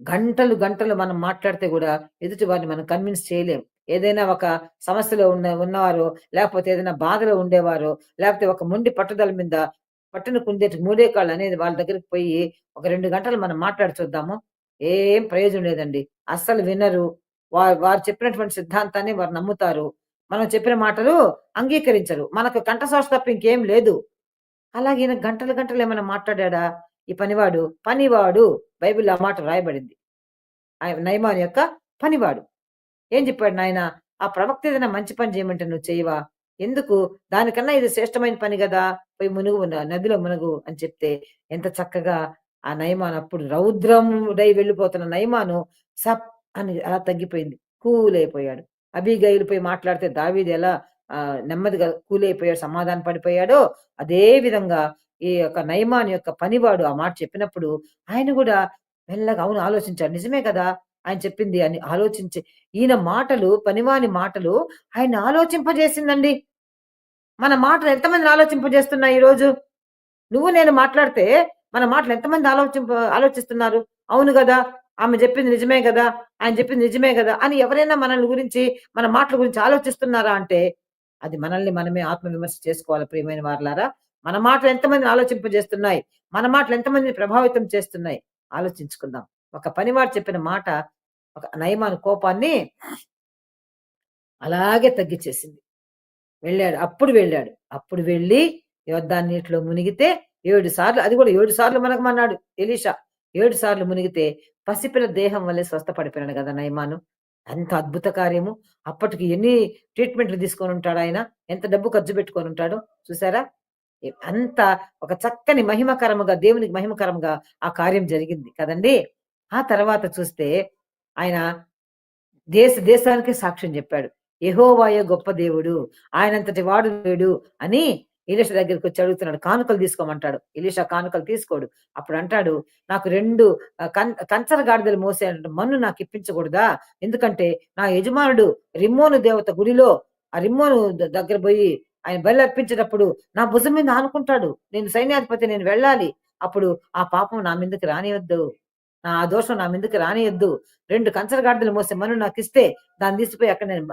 గంటలు మనం మాట్లాడితే కూడా ఎదుటి వారిని మనం కన్విన్స్ చేయలేం. ఏదైనా ఒక సమస్యలో ఉన్నవారు, లేకపోతే ఏదైనా బాధలో ఉండేవారు, లేకపోతే ఒక మొండి పట్టుదల మీద పట్టున కుందేటి మూడే కాళ్ళు అనేది వాళ్ళ దగ్గరికి పోయి ఒక 2 గంటలు మనం మాట్లాడి చూద్దాము. ఏం ప్రయోజనం లేదండి. అస్సలు వినరు. వారు చెప్పినటువంటి సిద్ధాంతాన్ని వారు నమ్ముతారు. మనం చెప్పిన మాటలు అంగీకరించరు. మనకు కంఠశోష తప్ప ఇంకేం లేదు. అలాగే ఈయన గంటలు ఏమైనా మాట్లాడాడా? ఈ పనివాడు బైబిల్‌లో ఆ మాట రాయబడింది. ఆయన నయమాను యొక్క పనివాడు. ఏం చెప్పాడు నాయన, ఆ ప్రవక్త ఏదైనా మంచి పని చేయమంటే నువ్వు చేయవా? ఎందుకు? దానికన్నా ఇది శ్రేష్టమైన పని గదా. పోయి మునుగు నదిలో మునుగు అని చెప్తే ఎంత చక్కగా ఆ నయమాను అప్పుడు రౌద్రముడై వెళ్ళిపోతున్న నయమాను సప్ అని అలా తగ్గిపోయింది. కూల్ అయిపోయాడు. అబీగయీలు పోయి మాట్లాడితే దావీదు ఎలా నెమ్మదిగా కూల్ అయిపోయాడు, సమాధాన పడిపోయాడో అదే విధంగా ఈ యొక్క నయమాను యొక్క పనివాడు ఆ మాట చెప్పినప్పుడు ఆయన గూడా మెల్లగా అవును ఆలోచించాడు. నిజమే కదా ఆయన చెప్పింది అని ఆలోచించి ఈయన మాటలు, పనివాని మాటలు ఆయన్ని ఆలోచింపజేసిందండి. మన మాటలు ఎంతమందిని ఆలోచింపజేస్తున్నాయి ఈరోజు? నువ్వు నేను మాట్లాడితే మన మాటలు ఎంతమంది ఆలోచిస్తున్నారు? అవును గదా! ఆమె జెప్పింది నిజమే గదా! ఆయన జెప్పింది నిజమే గదా! అని ఎవరైనా మనల్ని గురించి, మన మాటల గురించి ఆలోచిస్తున్నారా అంటే, అది మనల్ని మనమే ఆత్మవిమర్శ చేసుకోవాలి ప్రియమైన వారలారా. మన మాటలు ఎంతమందిని ఆలోచింపజేస్తున్నాయి? మన మాటలు ఎంతమందిని ప్రభావితం చేస్తున్నాయి? ఆలోచించుకుందాం. ఒక పనివాడు చెప్పిన మాట ఒక నయమాను కోపాన్ని అలాగే తగ్గిచ్చేసింది. వెళ్ళాడు. అప్పుడు వెళ్ళాడు. అప్పుడు వెళ్ళి యోర్దాను నీటిలో మునిగితే 7 సార్లు, అది కూడా 7 సార్లు మునగమన్నాడు ఎలీషా. 7 సార్లు మునిగితే పసిపిల్ల దేహం వల్లే స్వస్థపడిపోయాడు గదా నయమాను. అంత అద్భుత కార్యము. అప్పటికి ఎన్ని ట్రీట్‌మెంట్‌లు తీసుకొనుంటాడాయన. ఎంత డబ్బు ఖర్చు పెట్టుకొనుంటాడో చూసారా? అంత ఒక చక్కని మహిమకరముగా, దేవునికి మహిమకరముగా ఆ కార్యం జరిగింది కదండీ! ఆ తర్వాత చూస్తే ఆయన దేశానికే సాక్ష్యం చెప్పాడు. యెహోవాయే గొప్ప దేవుడు. ఆయనంతటి వాడు లేడు అని ఎలీషా దగ్గరికొచ్చి అడుగుతున్నాడు. కానుకలు తీసుకోమంటాడు. ఎలీషా కానుకలు తీసుకోడు. అప్పుడంటాడు, నాకు 2 కంచర గాడిదలు మోసేంత మన్ను నాకిప్పించకూడదా? ఎందుకంటే నా యజమానుడు రిమ్మోను దేవత గుడిలో ఆ రిమ్మోను దగ్గర బోయి ఆయన బలర్పించేటప్పుడు నా భుజం మీద ఆనుకుంటాడు. నేను సైన్యాధిపతి, నేను వెళ్ళాలి. అప్పుడు ఆ పాపం నా మీదకి రానియొద్దు. ఆ దోషం నా మీదకి రానియొద్దు. 2 కంచర గాడిదలు మోసే మన్ను నాకిస్తే దాన్ని తీసుకుపోయి అక్కడ నేను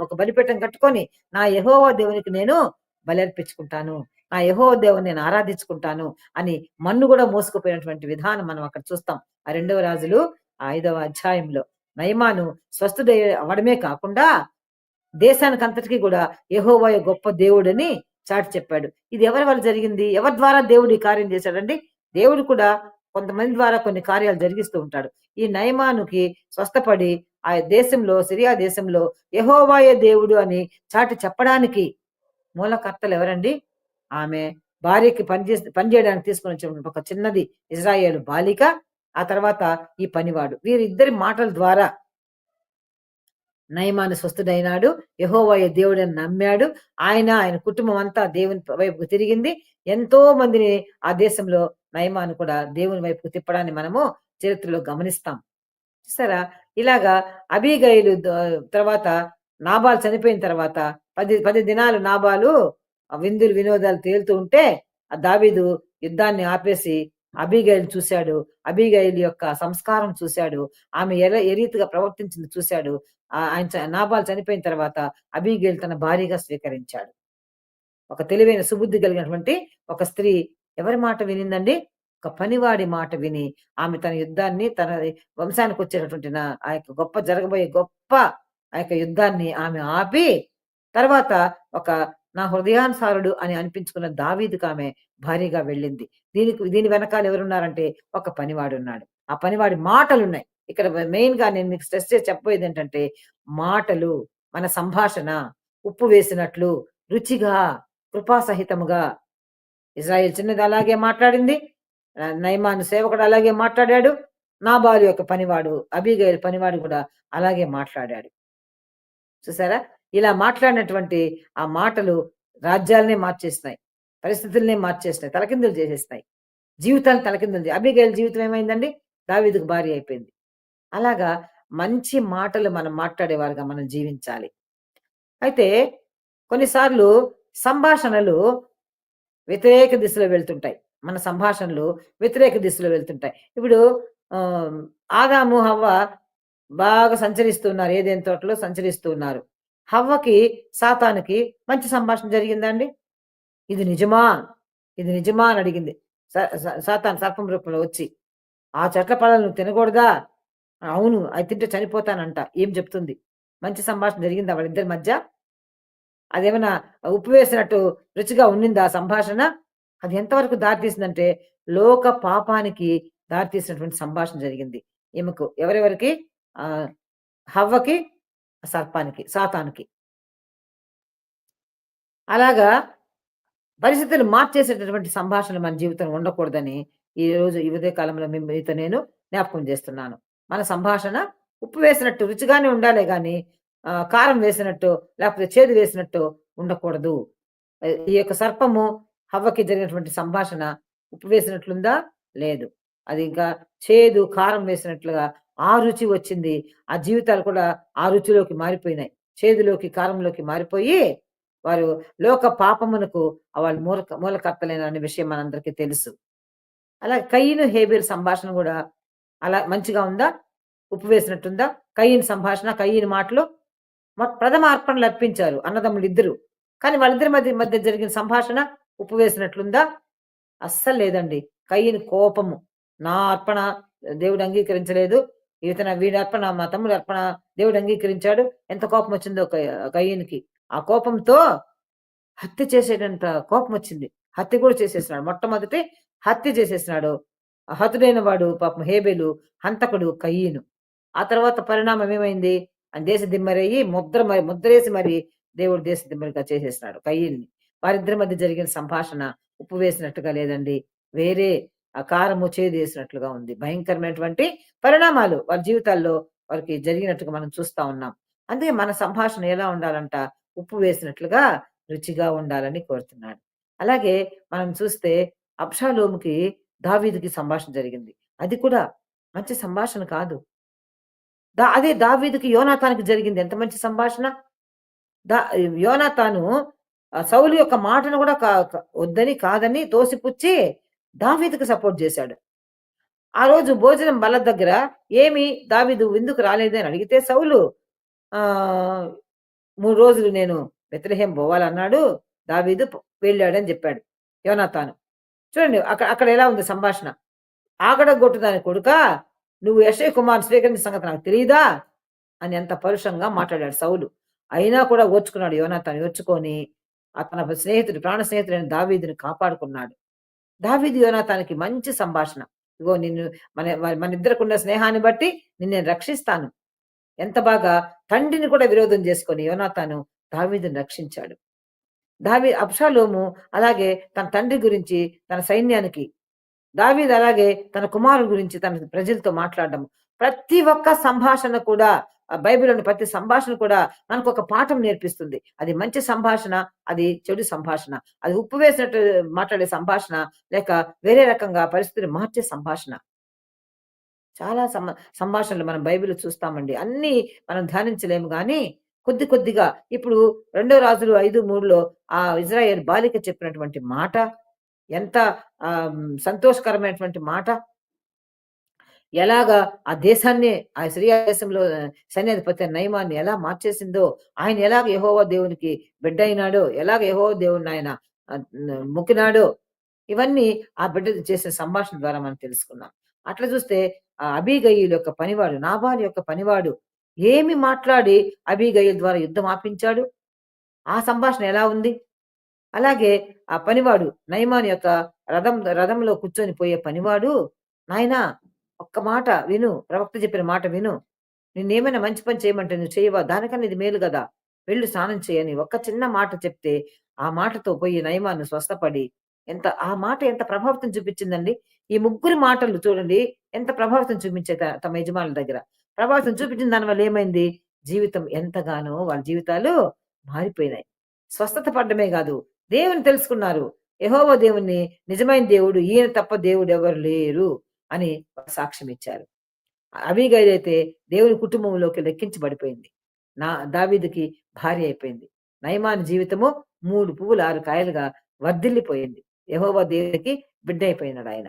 ఒక బలిపీఠం కట్టుకొని నా యెహోవా దేవునికి నేను బలర్పించుకుంటాను. నా యెహోవా దేవుని నేను ఆరాధించుకుంటాను అని మన్ను గూడా మోసుకుపోయినటువంటి విధానం మనం అక్కడ చూస్తాం. ఆ 2వ రాజులు 5వ అధ్యాయంలో. నయమాను స్వస్థుడై అవ్వడమే కాకుండా దేశానికంతటికి గూడా యెహోవాయే గొప్ప దేవుడని చాటి చెప్పాడు. ఇది ఎవరి వల్ల జరిగింది? ఎవరి ద్వారా దేవుడు ఈ కార్యం చేశాడండి? దేవుడు కూడా కొంతమంది ద్వారా కొన్ని కార్యాలు జరిగిస్తూ ఉంటాడు. ఈ నయమానుకి స్వస్థపడి ఆ దేశంలో, సిరియా దేశంలో యెహోవాయే దేవుడు అని చాటి చెప్పడానికి మూలకర్తలు ఎవరండి? ఆమె భార్యకి పని జేయడానికి తీసుకొనొచ్చినటువంటి ఒక చిన్నది ఇజ్రాయేలు బాలిక, ఆ తర్వాత ఈ పనివాడు. వీరిద్దరి మాటల ద్వారా నయమాను స్వస్థుడైనాడు. యెహోవాయే దేవుడని నమ్మాడు. ఆయన కుటుంబం అంతా దేవుని వైపుకు తిరిగింది. ఎంతో మందిని ఆ దేశంలో నయమాను కూడా దేవుని వైపుకు తిప్పడాన్ని మనము చరిత్రలో గమనిస్తాం. చూసారా? ఇలాగా అబీగయీలు తర్వాత నాబాలు చనిపోయిన తర్వాత 10 దినాలు నాబాలు విందులు వినోదాలు తేలుతూ ఉంటే ఆ దావీదు యుద్ధాన్ని ఆపేసి అబీగయీలు చూశాడు. అబీగయీలు యొక్క సంస్కారం చూశాడు. ఆమె ఏ రీతిగా ప్రవర్తించింది చూశాడు. నాబాలు చనిపోయిన తర్వాత అబీగయీలు తన భార్యగా స్వీకరించాడు. ఒక తెలివైన సుబుద్ధి కలిగినటువంటి ఒక స్త్రీ ఎవరి మాట వినిందండి? ఒక పనివాడి మాట విని ఆమె తన యుద్ధాన్ని, తన వంశానికొచ్చేటటువంటి ఆ యొక్క జరగబోయే గొప్ప ఆ యొక్క యుద్ధాన్ని ఆమె ఆపి, తర్వాత ఒక నా హృదయానుసారుడు అని అనిపించుకున్న దావీదుకు ఆమె భార్యగా వెళ్ళింది. దీని వెనకాల ఎవరున్నారంటే ఒక పనివాడున్నాడు. ఆ పనివాడి మాటలున్నాయి. ఇక్కడ మెయిన్‌గా నేను మీకు స్ట్రెస్ చేసి చెప్పబోయేదేంటంటే మాటలు, మన సంభాషణ ఉప్పు వేసినట్లు రుచిగా, కృపాసహితముగా. ఇశ్రాయేలు చిన్నది అలాగే మాట్లాడింది. నయమాను సేవకుడు అలాగే మాట్లాడాడు. నాబాలు యొక్క పనివాడు, అబీగయీలు పనివాడు కూడా అలాగే మాట్లాడాడు. చూసారా? ఇలా మాట్లాడినటువంటి ఆ మాటలు రాజ్యాలనే మార్చేసినాయి. పరిస్థితులనే మార్చేసినాయి. తలకిందులు చేసేసినాయి. జీవితాన్ని తలకిందులు అబీగయీలు జీవితం ఏమైందండి? దావీదుకు భార్య అయిపోయింది. అలాగా మంచి మాటలు మనం మాట్లాడేవారుగా మనం జీవించాలి. అయితే కొన్నిసార్లు సంభాషణలు వ్యతిరేక దిశలో వెళ్తుంటాయి. మన సంభాషణలు వ్యతిరేక దిశలో వెళ్తుంటాయి. ఇప్పుడు ఆహ్, ఆదాము, హవ్వ బాగా సంచరిస్తున్నారు. ఏదెన్ తోటలో సంచరిస్తూ ఉన్నారు. హవ్వకి, సాతానుకి మంచి సంభాషణ జరిగిందా అండి? ఇది నిజమా? ఇది నిజమా? అని అడిగింది. స స సాతాను సర్పం రూపంలో వచ్చి. ఆ చెట్ల పழాలు నువ్వు తినకూడదా? అవును. అది తింటే చనిపోతానంట. ఏం చెప్తుంది? మంచి సంభాషణ జరిగిందా వాళ్ళిద్దరి మధ్య? అదేమన్నా ఉప్పు వేసినట్టు రుచిగా ఉండిందా ఆ సంభాషణ? అది ఎంతవరకు దారితీసిందంటే, లోక పాపానికి దారితీసినటువంటి సంభాషణ జరిగింది. ఎవరెవరికి? ఆహ్, హవ్వకి, సర్పానికి, సాతానుకి. అలాగా పరిస్థితులు మార్చేసేటటువంటి సంభాషణలు మన జీవితంలో ఉండకూడదని ఈరోజు ఈ ఉదయ కాలంలో మీతో నేను జ్ఞాపకం చేస్తున్నాను. మన సంభాషణ ఉప్పు వేసినట్టు రుచిగానే ఉండాలే గాని కారం వేసినట్టు లేకపోతే చేదు వేసినట్టు ఉండకూడదు. ఈ యొక్క సర్పము హవ్వకి జరిగినటువంటి సంభాషణ ఉప్పు వేసినట్లుందా? లేదు. అది ఇంకా చేదు, కారం వేసినట్లుగా ఆ రుచి వచ్చింది. ఆ జీవితాలు కూడా ఆ రుచిలోకి మారిపోయినాయి. చేదులోకి, కారంలోకి మారిపోయి వారు లోక పాపమునకు వాళ్ళు మూలకర్తలైన అనే విషయం మనందరికీ తెలుసు. అలా కయీను, హేబెలు సంభాషణ గూడా అలా మంచిగా ఉందా? ఉప్పు వేసినట్టుందా? కయీను సంభాషణ, కయీను మాటలు ప్రథమ అర్పణలర్పించారు అన్నదమ్ములిద్దరూ. కానీ వాళ్ళిద్దరి మధ్య మధ్య జరిగిన సంభాషణ ఉప్పు వేసినట్లుందా? అస్సలు లేదండి. కయీను కోపము. నా అర్పణ దేవుడు అంగీకరించలేదు. వీడి అర్పణ, మా తమ్ముడి అర్పణ దేవుడు అంగీకరించాడు. ఎంత కోపమొచ్చిందో కయీనుకి. ఆ కోపంతో హత్య చేసేటంత కోపమొచ్చింది. హత్య కూడా చేసేసినాడు. మొట్టమొదటి హత్య చేసేసినాడు. హతుడైన వాడు పాపం హేబెలు, హంతకుడు కయీను. ఆ తర్వాత పరిణామం ఏమైంది? ఆయన దేశదిమ్మరయ్యి ముద్రేసి మరి దేవుడు దేశదిమ్మరిగా చేసేసినాడు కయీనుని. వారిద్దరి మధ్య జరిగిన సంభాషణ ఉప్పు వేసినట్టుగా లేదండి. వేరే కారము, చేదేసినట్లుగా ఉంది. భయంకరమైనటువంటి పరిణామాలు వారి జీవితాల్లో వారికి జరిగినట్టుగా మనం చూస్తా ఉన్నాం. అందుకే మన సంభాషణ ఎలా ఉండాలంట? ఉప్పు వేసినట్లుగా రుచిగా ఉండాలని కోరుతున్నాడు. అలాగే మనం చూస్తే అబ్షాలోముకి, దావీదుకి సంభాషణ జరిగింది. అది కూడా మంచి సంభాషణ కాదు. అదే దావీదుకి, యోనాతానుకి జరిగింది. ఎంత మంచి సంభాషణ. దా యోనాతాను సౌలు యొక్క మాటను కూడా క క వద్దని, కాదని తోసిపుచ్చి దావీదుకి సపోర్ట్ చేశాడు. ఆ రోజు భోజనం బల్ల దగ్గర ఏమి దావీదు విందుకు రాలేదే అని అడిగితే సౌలు ఆహ్, 3 రోజులు నేను బెత్లెహేం పోవాలన్నాడు. దావీదు వెళ్ళాడని చెప్పాడు యోనాతాను. చూడండి అక్కడ అక్కడ ఎలా ఉంది సంభాషణ. ఆగడగొట్టు దాని కొడుకా! నువ్వు యెషయి కుమారుని స్వీకరించిన సంగతి నాకు తెలీదా? అని ఎంత పరుషంగా మాట్లాడాడు సౌలు. అయినా కూడా ఓర్చుకున్నాడు యోనాతాను. ఓర్చుకొని తన స్నేహితుడు, ప్రాణ స్నేహితుడైన దావీదుని కాపాడుకున్నాడు. దావీదు యోనాతానుకి మంచి సంభాషణ. ఇగో నిన్ను మనిద్దరికున్న స్నేహాన్ని బట్టి నిన్ను నేను రక్షిస్తాను. ఎంత బాగా తండ్రిని కూడా విరోధం చేసుకొని యోనాతాను దావీదుని రక్షించాడు. అబ్షాలోము అలాగే తన తండ్రి గురించి, తన సైన్యానికి, దావీదు అలాగే తన కుమారుడు గురించి తన ప్రజలతో మాట్లాడడం. ప్రతి ఒక్క సంభాషణ కూడా బైబిల్‌లోని ప్రతి సంభాషణ కూడా మనకొక పాఠం నేర్పిస్తుంది. అది మంచి సంభాషణ, అది చెడు సంభాషణ. అది ఉప్పు వేసినట్టు మాట్లాడే సంభాషణ, లేక వేరే రకంగా పరిస్థితిని మార్చే సంభాషణ. చాలా సంభాషణలు మనం బైబిల్‌లో చూస్తామండి. అన్నీ మనం ధ్యానించలేము గానీ, కొద్ది కొద్దిగా ఇప్పుడు 2 రాజులు 5:3లో ఆ ఇజ్రాయేల్ బాలిక చెప్పినటువంటి మాట ఎంత సంతోషకరమైనటువంటి మాట. ఎలాగా ఆ దేశాన్నే, ఆ సిరియా దేశంలో సైన్యాధిపతి నయమాన్ని ఎలా మార్చేసిందో, ఆయన ఎలాగ యెహోవా దేవునికి బిడ్డ అయినాడో, ఎలాగ యెహోవా దేవుడిని ఆయన మొక్కినాడో, ఇవన్నీ ఆ బిడ్డ చేసిన సంభాషణ ద్వారా మనం తెలుసుకున్నాం. అట్లా చూస్తే అబీగయీలు యొక్క పనివాడు, నాబాలు యొక్క పనివాడు ఏమి మాట్లాడి అబీగయీల్ ద్వారా యుద్ధం ఆపించాడు? ఆ సంభాషణ ఎలా ఉంది? అలాగే ఆ పనివాడు నయమాను యొక్క రథంలో కూర్చొని పోయే పనివాడు, నాయనా ఒక్క మాట విను, ప్రవక్త చెప్పిన మాట విను. నిన్నేమైనా మంచి పని చేయమంటే నువ్వు చేయవా? దానికన్నా ఇది మేలు గదా! వెళ్ళు స్నానం చేయని ఒక్క చిన్న మాట చెప్తే, ఆ మాటతో పోయి నయమాను స్వస్థపడి, ఆ మాట ఎంత ప్రభావితం చూపించిందండి. ఈ ముగ్గురి మాటలు చూడండి ఎంత ప్రభావితం చూపించాయి తమ యజమానుల దగ్గర. ప్రభావితం చూపించిన దానివల్ల ఏమైంది? జీవితం ఎంతగానో వాళ్ళ జీవితాలు మారిపోయినాయి. స్వస్థత పడ్డమే గాదు, దేవుని తెలుసుకున్నారు. యెహోవా దేవుణ్ణి, నిజమైన దేవుడు ఈయన తప్ప దేవుడెవరు లేరు అని సాక్ష్యమిచ్చారు. అబీగయీల్ అయితే దేవుని కుటుంబంలోకి లెక్కించబడిపోయింది. దావీదుకి భార్య అయిపోయింది. నయమాను జీవితము 3 పువ్వులు 6 కాయలుగా వర్ధిల్లిపోయింది. యెహోవా దేవునికి బిడ్డ అయిపోయినాడాయన.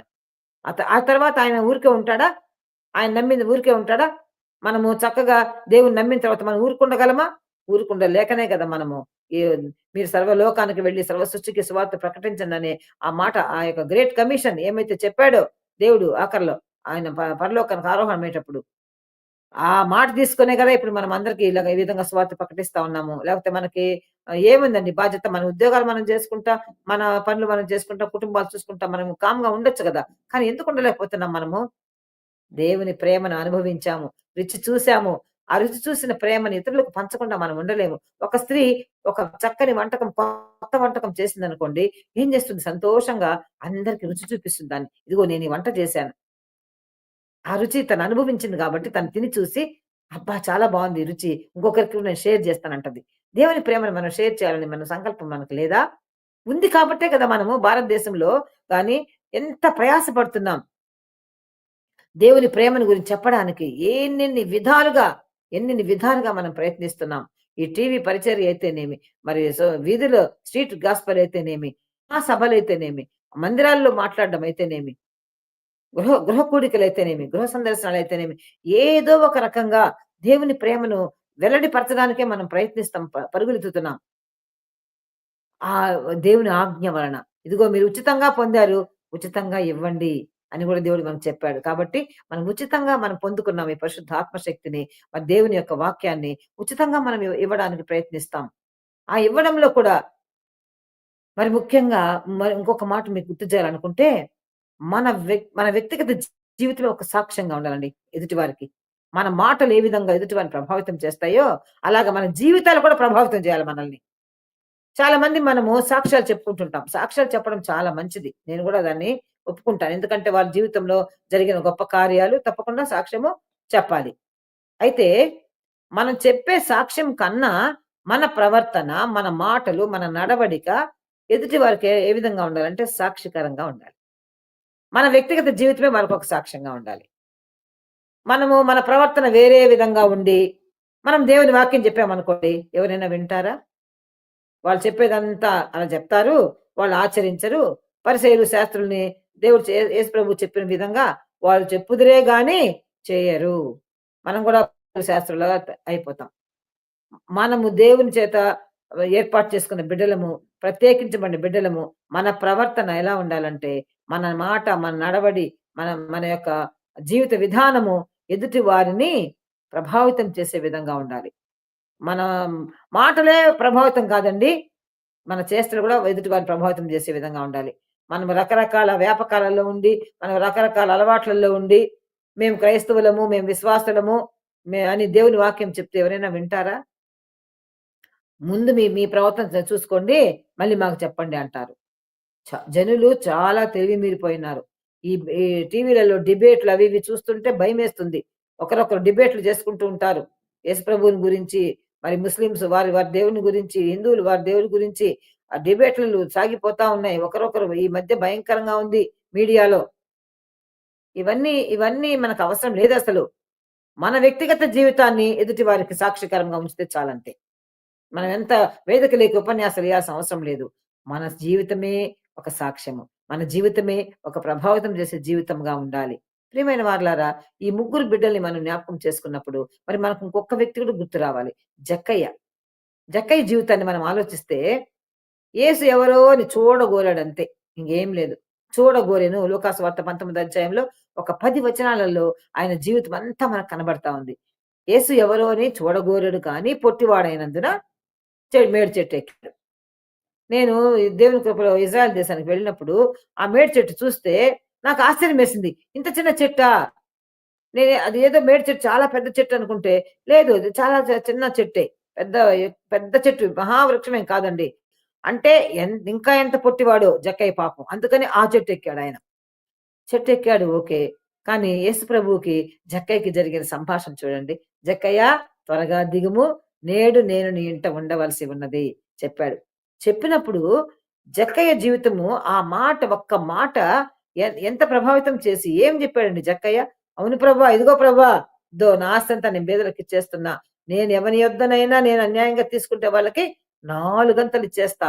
ఆ తర్వాత ఆయన ఊరికే ఉంటాడా? ఆయన నమ్మింది ఊరికే ఉంటాడా? మనము చక్కగా దేవుని నమ్మిన తర్వాత మనం ఊరుకుండగలమా? ఊరుకుండలేకనే కదా మనము ఈ మీరు సర్వలోకానికి వెళ్లి సర్వ సృష్టికి సువార్త ప్రకటించండనే ఆ మాట, ఆ యొక్క గ్రేట్ కమిషన్ ఏమైతే చెప్పాడో దేవుడు ఆఖరిలో ఆయన పరలోకానికి ఆరోహణమయ్యేటప్పుడు, ఆ మాట తీసుకునే కదా ఇప్పుడు మనం అందరికి ఇలాగ ఈ విధంగా సువార్త ప్రకటిస్తా ఉన్నాము. లేకపోతే మనకి ఏముందండి బాధ్యత? మన ఉద్యోగాలు మనం చేసుకుంటా, మన పనులు మనం చేసుకుంటా, కుటుంబాలు చూసుకుంటా మనం కామ్‌గా ఉండొచ్చు గదా! కానీ ఎందుకు ఉండలేకపోతున్నాం మనము? దేవుని ప్రేమను అనుభవించాము. రుచి చూసాము. ఆ రుచి చూసిన ప్రేమని ఇతరులకు పంచకుండా మనం ఉండలేము. ఒక స్త్రీ ఒక చక్కని వంటకం, కొత్త వంటకం చేసిందనుకోండి, ఏం చేస్తుంది? సంతోషంగా అందరికి రుచి చూపిస్తుంది దాన్ని. ఇదిగో నేను ఈ వంట చేశాను. ఆ రుచి తను అనుభవించింది కాబట్టి తను తిని చూసి, అబ్బా! చాలా బావుంది రుచి. ఇంకొకరికి నేను షేర్ చేస్తానంటది. దేవుని ప్రేమను మనం షేర్ చేయాలని మన సంకల్పం మనకు లేదా? ఉంది కాబట్టే కదా మనము భారతదేశంలో గాని ఎంత ప్రయాస పడుతున్నాం. దేవుని ప్రేమను గురించి చెప్పడానికి ఎన్నెన్ని విధాలుగా మనం ప్రయత్నిస్తున్నాం. ఈ టీవీ పరిచర్య అయితేనేమి, మరి వీధిలో స్ట్రీట్ గాస్పెల్ అయితేనేమి, సభలైతేనేమి, మందిరాల్లో మాట్లాడడం అయితేనేమి, గృహ కూడికలైతేనేమి, గృహ సందర్శనాలైతేనేమి, ఏదో ఒక రకంగా దేవుని ప్రేమను వెల్లడిపరచడానికే మనం ప్రయత్నిస్తాం. పరుగులెత్తుతున్నాం. ఆ దేవుని ఆజ్ఞ వలన. ఇదిగో మీరు ఉచితంగా పొందారు, ఉచితంగా ఇవ్వండి అని గూడా దేవుడు మనకు చెప్పాడు. కాబట్టి మనం ఉచితంగా మనం పొందుకున్నాం ఈ పరిశుద్ధాత్మ శక్తిని, మరి దేవుని యొక్క వాక్యాన్ని ఉచితంగా మనం ఇవ్వడానికి ప్రయత్నిస్తాం. ఆ ఇవ్వడంలో కూడా మరి ముఖ్యంగా మరి ఇంకొక మాట మీకు గుర్తు చేయాలనుకుంటే, మన వ్యక్తిగత జీవితమే ఒక సాక్ష్యంగా ఉండాలండి ఎదుటి వారికి. మన మాటలు ఏ విధంగా ఎదుటి వారిని ప్రభావితం చేస్తాయో, అలాగా మన జీవితాలు కూడా ప్రభావితం చేయాలి మనల్ని. చాలా మంది మనము సాక్ష్యాలు చెప్పుకుంటుంటాం. సాక్ష్యాలు చెప్పడం చాలా మంచిది. నేను గూడా దాన్ని ఒప్పుకుంటాను. ఎందుకంటే వాళ్ళ జీవితంలో జరిగిన గొప్ప కార్యాలు తప్పకుండా సాక్ష్యము చెప్పాలి. అయితే మనం చెప్పే సాక్ష్యం కన్నా మన ప్రవర్తన, మన మాటలు, మన నడవడిక ఎదుటి వారికి ఏ ఏ విధంగా ఉండాలంటే సాక్షికరంగా ఉండాలి. మన వ్యక్తిగత జీవితమే మనకొక సాక్ష్యంగా ఉండాలి. మనము మన ప్రవర్తన వేరే విధంగా ఉండి, మనం దేవుని వాక్యం చెప్పామనుకోండి, ఎవరైనా వింటారా? వాళ్ళు చెప్పేదంతా అలా చెప్తారు. వాళ్ళు ఆచరించరు. పరిసయ్యులు, శాస్త్రుల్ని దేవుడు యేసు ప్రభువు చెప్పిన విధంగా వాళ్ళు చెప్పుదురే గాని చేయరు. మనం కూడా శాస్త్రులుగా అయిపోతాం. మనము దేవుని చేత ఏర్పాటు చేసుకున్న బిడ్డలము, ప్రత్యేకించబడిన బిడ్డలము. మన ప్రవర్తన ఎలా ఉండాలంటే, మన మాట, మన నడవడి, మన మన యొక్క జీవిత విధానము ఎదుటి వారిని ప్రభావితం చేసే విధంగా ఉండాలి. మన మాటలే ప్రభావితం కాదండి. మన చేష్టలు కూడా ఎదుటి వారిని ప్రభావితం చేసే విధంగా ఉండాలి. మనం రకరకాల వ్యాపకాలలో ఉండి, మనం రకరకాల అలవాట్లలో ఉండి, మేము క్రైస్తవులము, మేము విశ్వాసులము అని దేవుని వాక్యం చెప్తే ఎవరైనా వింటారా? ముందు మీ మీ ప్రవర్తన చూసుకోండి. మళ్ళీ మాకు చెప్పండి అంటారు. జనులు చాలా తెలివి మీరిపోయినారు. ఈ ఈ టీవీలలో డిబేట్‌లు అవి ఇవి చూస్తుంటే భయమేస్తుంది. ఒకరొకరు డిబేట్‌లు చేసుకుంటూ ఉంటారు. యేసుప్రభువుని గురించి, మరి ముస్లిమ్స్ వారి వారి దేవుని గురించి, హిందువులు వారి దేవుని గురించి ఆ డిబేట్‌లు సాగిపోతా ఉన్నాయి. ఒకరొకరు ఈ మధ్య భయంకరంగా ఉంది మీడియాలో. ఇవన్నీ మనకు అవసరం లేదసలు. మన వ్యక్తిగత జీవితాన్ని ఎదుటి వారికి సాక్షికరంగా ఉంచితే చాలంతే. మనం ఎంత వేదికలేకి ఉపన్యాసాలు ఇయ్యాల్సిన అవసరం లేదు. మన జీవితమే ఒక సాక్ష్యము. మన జీవితమే ఒక ప్రభావితం చేసే జీవితంగా ఉండాలి. ప్రియమైన వారలారా, ఈ ముగ్గురు బిడ్డల్ని మనం జ్ఞాపకం చేసుకున్నప్పుడు, మరి మనకు ఇంకొక వ్యక్తి కూడా గుర్తు రావాలి. జక్కయ్య. జక్కయ్య జీవితాన్ని మనం ఆలోచిస్తే, యేసు ఎవరో అని చూడగోరాడంతే. ఇంకేం లేదు. చూడగోరెను. లూకాసు వార్త 19 అధ్యాయంలో ఒక 10 వచనాలలో ఆయన జీవితం అంతా మనకు కనబడతా ఉంది. యేసు ఎవరో అని చూడగోరాడు కానీ పొట్టివాడైనందున మేడి చెట్టు ఎక్కాడు. నేను ఈ దేవుని కృపలో ఇజ్రాయెల్ దేశానికి వెళ్ళినప్పుడు, ఆ మేడి చెట్టు చూస్తే నాకు ఆశ్చర్యమేసింది. ఇంత చిన్న చెట్టా? అది ఏదో మేడి చెట్టు చాలా పెద్ద చెట్టు అనుకుంటే, లేదు ఇది చాలా చిన్న చెట్టే. పెద్ద పెద్ద చెట్టు మహావృక్షమేం కాదండి. అంటే ఇంకా ఎంత పొట్టివాడో జక్కయ్య పాపం. అందుకని ఆ చెట్టు ఎక్కాడాయన. చెట్టెక్కాడు ఓకే. కానీ యేసు ప్రభువుకి, జక్కయ్యకి జరిగిన సంభాషణ చూడండి. "జక్కయ్య త్వరగా దిగుము. నేడు నేను నీ ఇంట ఉండవలసి ఉన్నది" చెప్పాడు. చెప్పినప్పుడు జక్కయ్య జీవితము ఆ మాట ఒక్క మాట ఎంత ప్రభావితం చేసి ఏం చెప్పాడండి జక్కయ్య? "అవును ప్రభా! ఇదిగో ప్రభా! ఇద్దో నా ఆస్తంతా నేను బీదలకిచ్చేస్తున్నా. నేను ఎవని యొద్దనైనా నేను అన్యాయంగా తీసుకుంటే వాళ్ళకి నాలుగంతలిచ్చేస్తా.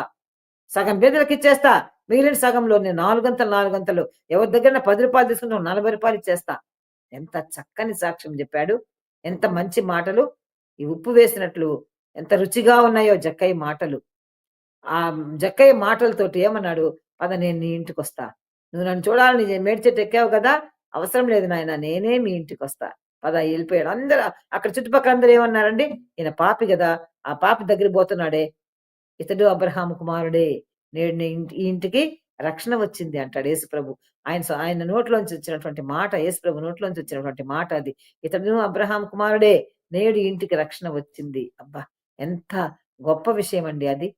సగం బీదలకిచ్చేస్తా. మిగిలిన సగంలో నేను నాలుగంతలు ఎవరి దగ్గరైనా రూ. 10 తీసుకుంటే ఒక రూ. 40 ఇచ్చేస్తా." ఎంత చక్కని సాక్ష్యం జెప్పాడు. ఎంత మంచి మాటలు. ఈ ఉప్పు వేసినట్లు ఎంత రుచిగా ఉన్నాయో జక్కయ్య మాటలు. ఆ జక్కయ్య మాటలతోటి ఏమన్నాడు, "పద నేను నీ ఇంటికొస్తా. నువ్వు నన్ను చూడాలని మేడి చెట్టు ఎక్కావు గదా! అవసరం లేదు నాయన నేనే మీ ఇంటికొస్తా. పద" ఎళ్ళిపోయాడు. అందరూ అక్కడ చుట్టుపక్కల అందరూ ఏమన్నారండి, "ఈయన పాపి గదా! ఆ పాపి దగ్గరికి పోతున్నాడే. ఇతడు అబ్రహాము కుమారుడే. నేడు నీ ఈ ఇంటికి రక్షణ వచ్చింది" అంటాడు యేసుప్రభు. ఆయన నోట్లోంచి వచ్చినటువంటి మాట, యేసుప్రభు నోట్లోంచి వచ్చినటువంటి మాట అది. "ఇతడు అబ్రహాము కుమారుడే. నేడు ఈ ఇంటికి రక్షణ వచ్చింది." అబ్బా! ఎంత గొప్ప విషయమండి అది.